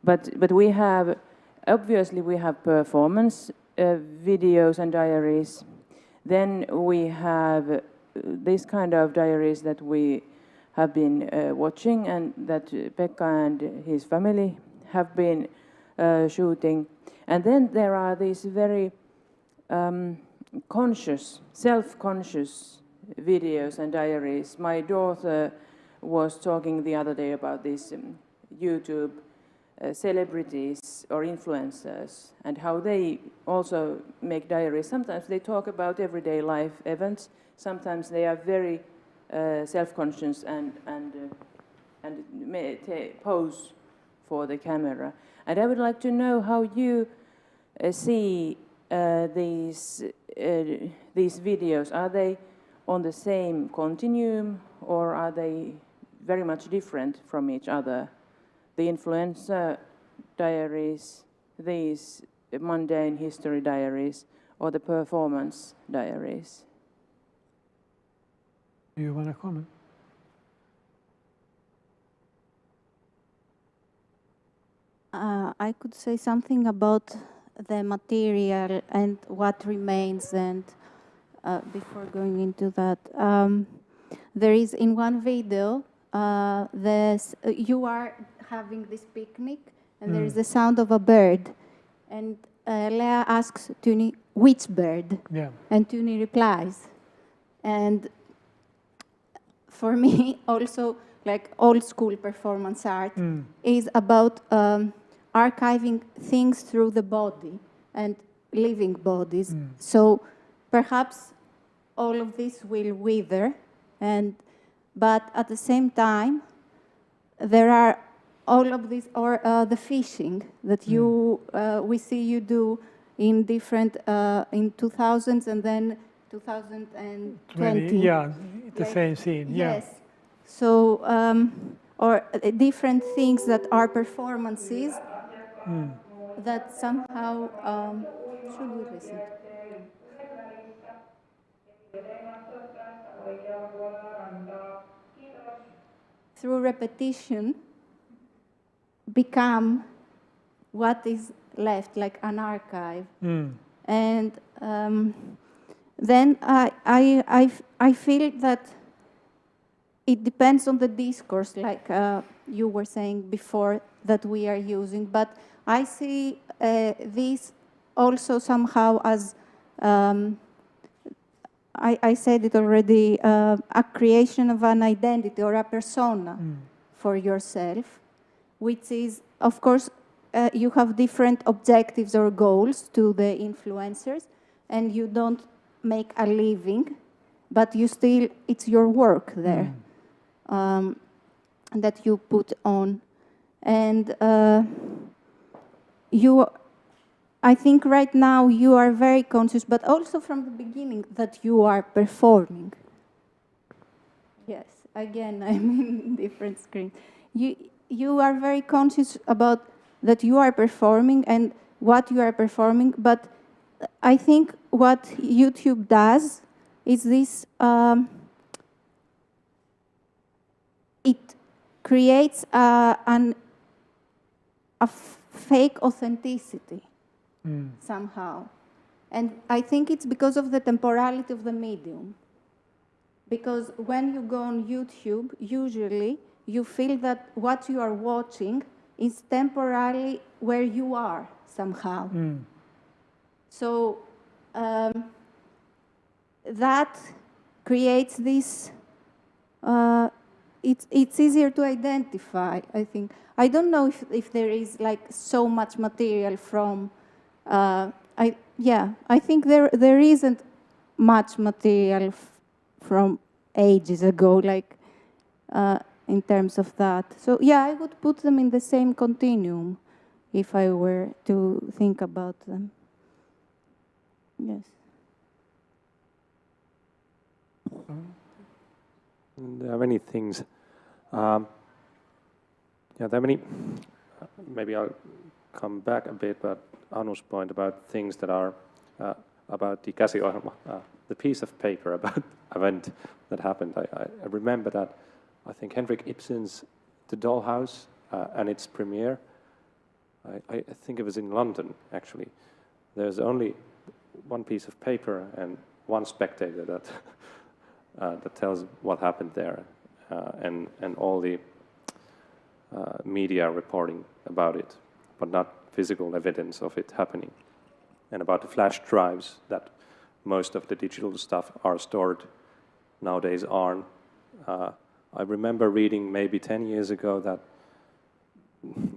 but we have, obviously we have performance videos and diaries. Then we have this kind of diaries that we have been watching and that Pekka and his family have been shooting. And then there are these very conscious, self-conscious videos and diaries. My daughter was talking the other day about these YouTube celebrities or influencers and how they also make diaries. Sometimes they talk about everyday life events. Sometimes they are very self-conscious and pose for the camera. And I would like to know how you see these videos. Are they on the same continuum, or are they very much different from each other? The influencer diaries, these mundane history diaries, or the performance diaries? Do you want to comment? I could say something about the material and what remains, and before going into that, there is in one video, you are having this picnic, and there is the sound of a bird, and Lea asks Tuni, which bird? Yeah. And Tuni replies. And for me, also, like old school performance art is about archiving things through the body and living bodies. So perhaps all of this will wither, but at the same time, there are all of this, or the fishing that we see you do in different, in 2000s and then 2020. Yeah, the same scene, yeah. Yes. So, or different things that are performances that somehow, should we listen? Through repetition, become what is left, like an archive. And then I feel that it depends on the discourse, like you were saying before, that we are using. But I see this also somehow as, I said it already, a creation of an identity or a persona for yourself, which is, of course, you have different objectives or goals to the influencers, and you don't make a living, but you still, it's your work there that you put on. And I think right now you are very conscious, but also from the beginning, that you are performing. Yes, again, I'm in different screens. You are very conscious about that you are performing and what you are performing, but I think what YouTube does is this, it creates a fake authenticity somehow. And I think it's because of the temporality of the medium. Because when you go on YouTube, usually you feel that what you are watching is temporarily where you are somehow. So that creates this, it's easier to identify, I think. I don't know if there is like so much material from, I think there isn't much material from ages ago, like in terms of that. So yeah, I would put them in the same continuum if I were to think about them. Yes. There are many things. There are many. Maybe I'll come back a bit, but Anu's point about things that are about the käsiohjelma, the piece of paper about event that happened. I remember that. I think Henrik Ibsen's The Dollhouse and its premiere. I think it was in London, actually. There's only one piece of paper and one spectator that that tells what happened there, and all the media reporting about it, but not physical evidence of it happening. And about the flash drives, that most of the digital stuff are stored nowadays aren't. I remember reading maybe 10 years ago that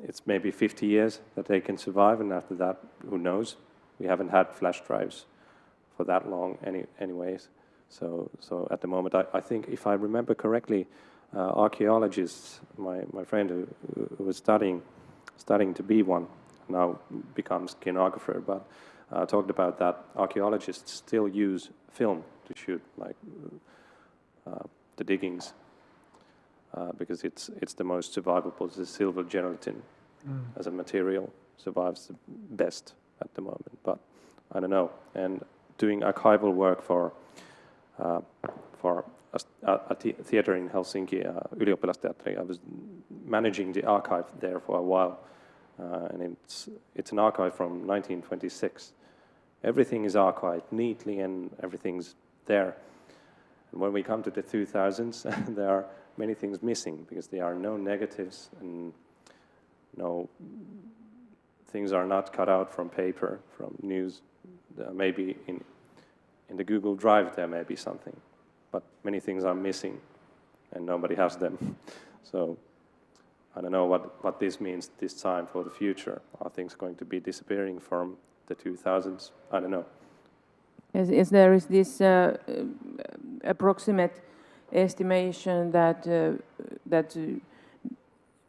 it's maybe 50 years that they can survive, and after that, who knows? We haven't had flash drives for that long anyways. So at the moment, I think, if I remember correctly, archaeologists, my friend who was studying to be one, now becomes stenographer, but talked about that archaeologists still use film to shoot, like the diggings, because it's the most survivable, the silver gelatin as a material survives the best at the moment. But I don't know. And doing archival work for a theater in Helsinki, Ylioppilasteatteri, I was managing the archive there for a while, and it's an archive from 1926. Everything is archived neatly, and everything's there. And when we come to the 2000s, there are many things missing because there are no negatives and no things are not cut out from paper, from news. Maybe in the Google Drive there may be something, but many things are missing and nobody has them. So I don't know what this means this time for the future. Are things going to be disappearing from the 2000s? I don't know. Is there is this approximate estimation that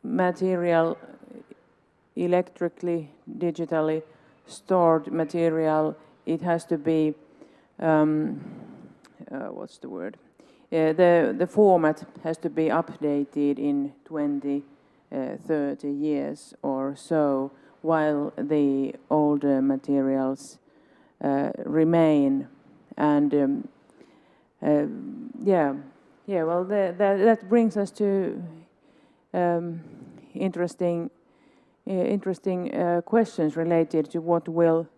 material, electrically, digitally stored material, it has to be what's the word? The format has to be updated in 20, 30 years or so, while the older materials remain. And well, that brings us to interesting questions related to what will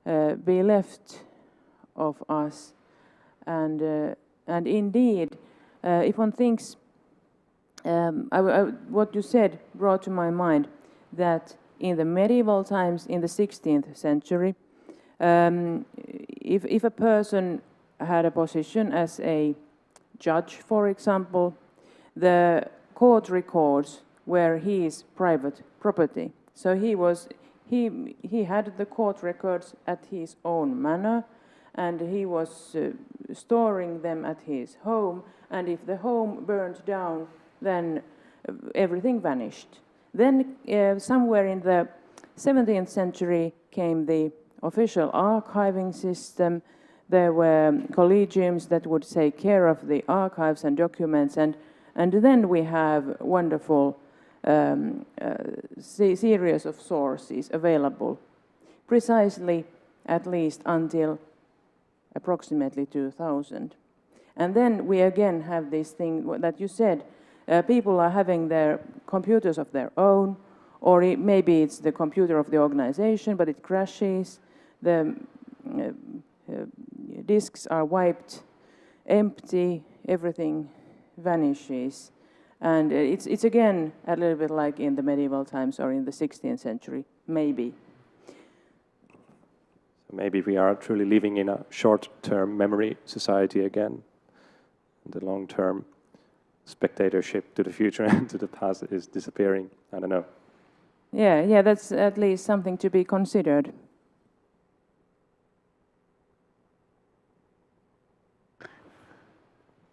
be left of us. And indeed, if one thinks, what you said brought to my mind that in the medieval times, in the 16th century, if a person had a position as a judge, for example, the court records were his private property. So he had the court records at his own manor, and he was storing them at his home, and if the home burned down, then everything vanished. Then somewhere in the 17th century came the official archiving system. There were collegiums that would take care of the archives and documents, and then we have wonderful series of sources available, precisely at least until approximately 2000. And then we again have this thing that you said, people are having their computers of their own, or maybe it's the computer of the organization, but it crashes, the disks are wiped empty, everything vanishes. And it's again a little bit like in the medieval times or in the 16th century, maybe. Maybe we are truly living in a short-term memory society again. The long-term spectatorship to the future and to the past is disappearing. I don't know. Yeah, that's at least something to be considered.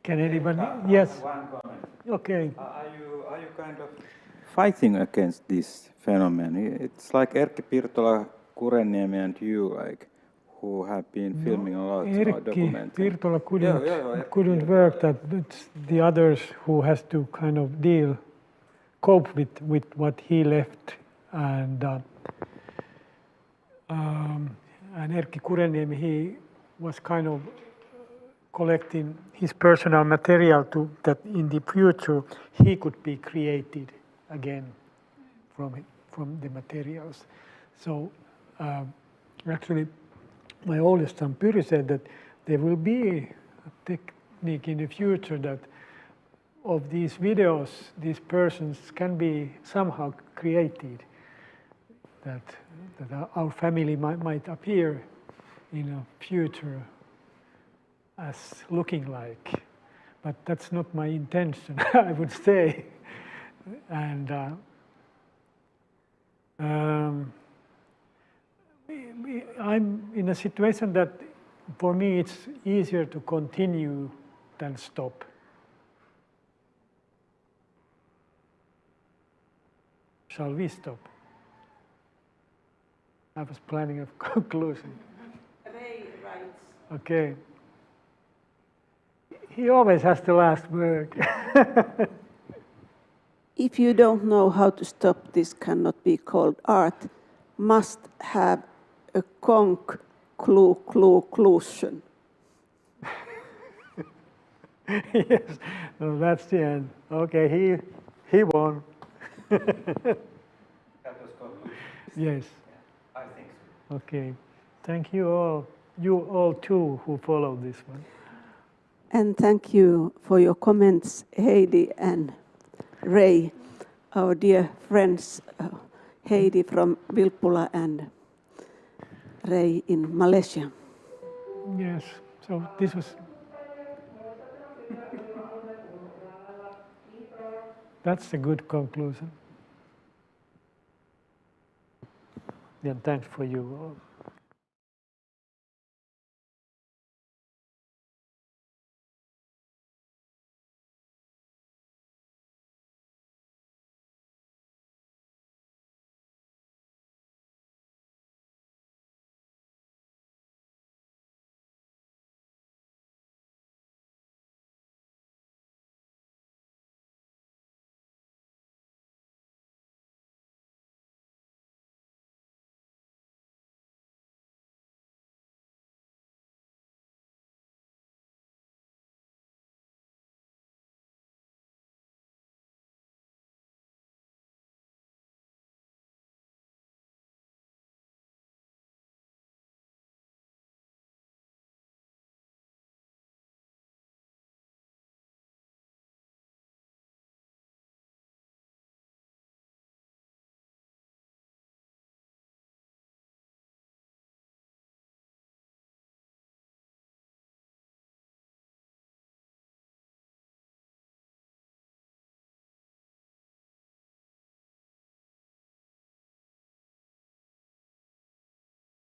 Can anybody? Yes. One comment. Okay. Are you kind of fighting against this phenomenon? It's like Erkki Pirtola, Kureniemi, and you, like, who have been filming a lot, documenting. Pirtola couldn't work. That it's the others who has to kind of cope with what he left, and Erkki Kureniemi, he was kind of collecting his personal material that in the future he could be created again from the materials. So actually, my oldest son Pyri said that there will be a technique in the future that of these videos, these persons can be somehow created, that our family might appear in a future as looking like, but that's not my intention, I would say. And I'm in a situation that for me it's easier to continue than stop. Shall we stop? I was planning a conclusion. Ray writes. Okay. He always has the last word. if you don't know how to stop this cannot be called art, must have a conclusion. Yes, no, that's the end. Okay, he won. That was conclusion. Yes. Yeah, I think so. Okay, thank you all too who followed this one. And thank you for your comments, Heidi and Ray, our dear friends, Heidi from Vilppula and Ray in Malaysia. Yes, so this was... That's a good conclusion. Yeah, thanks for you all.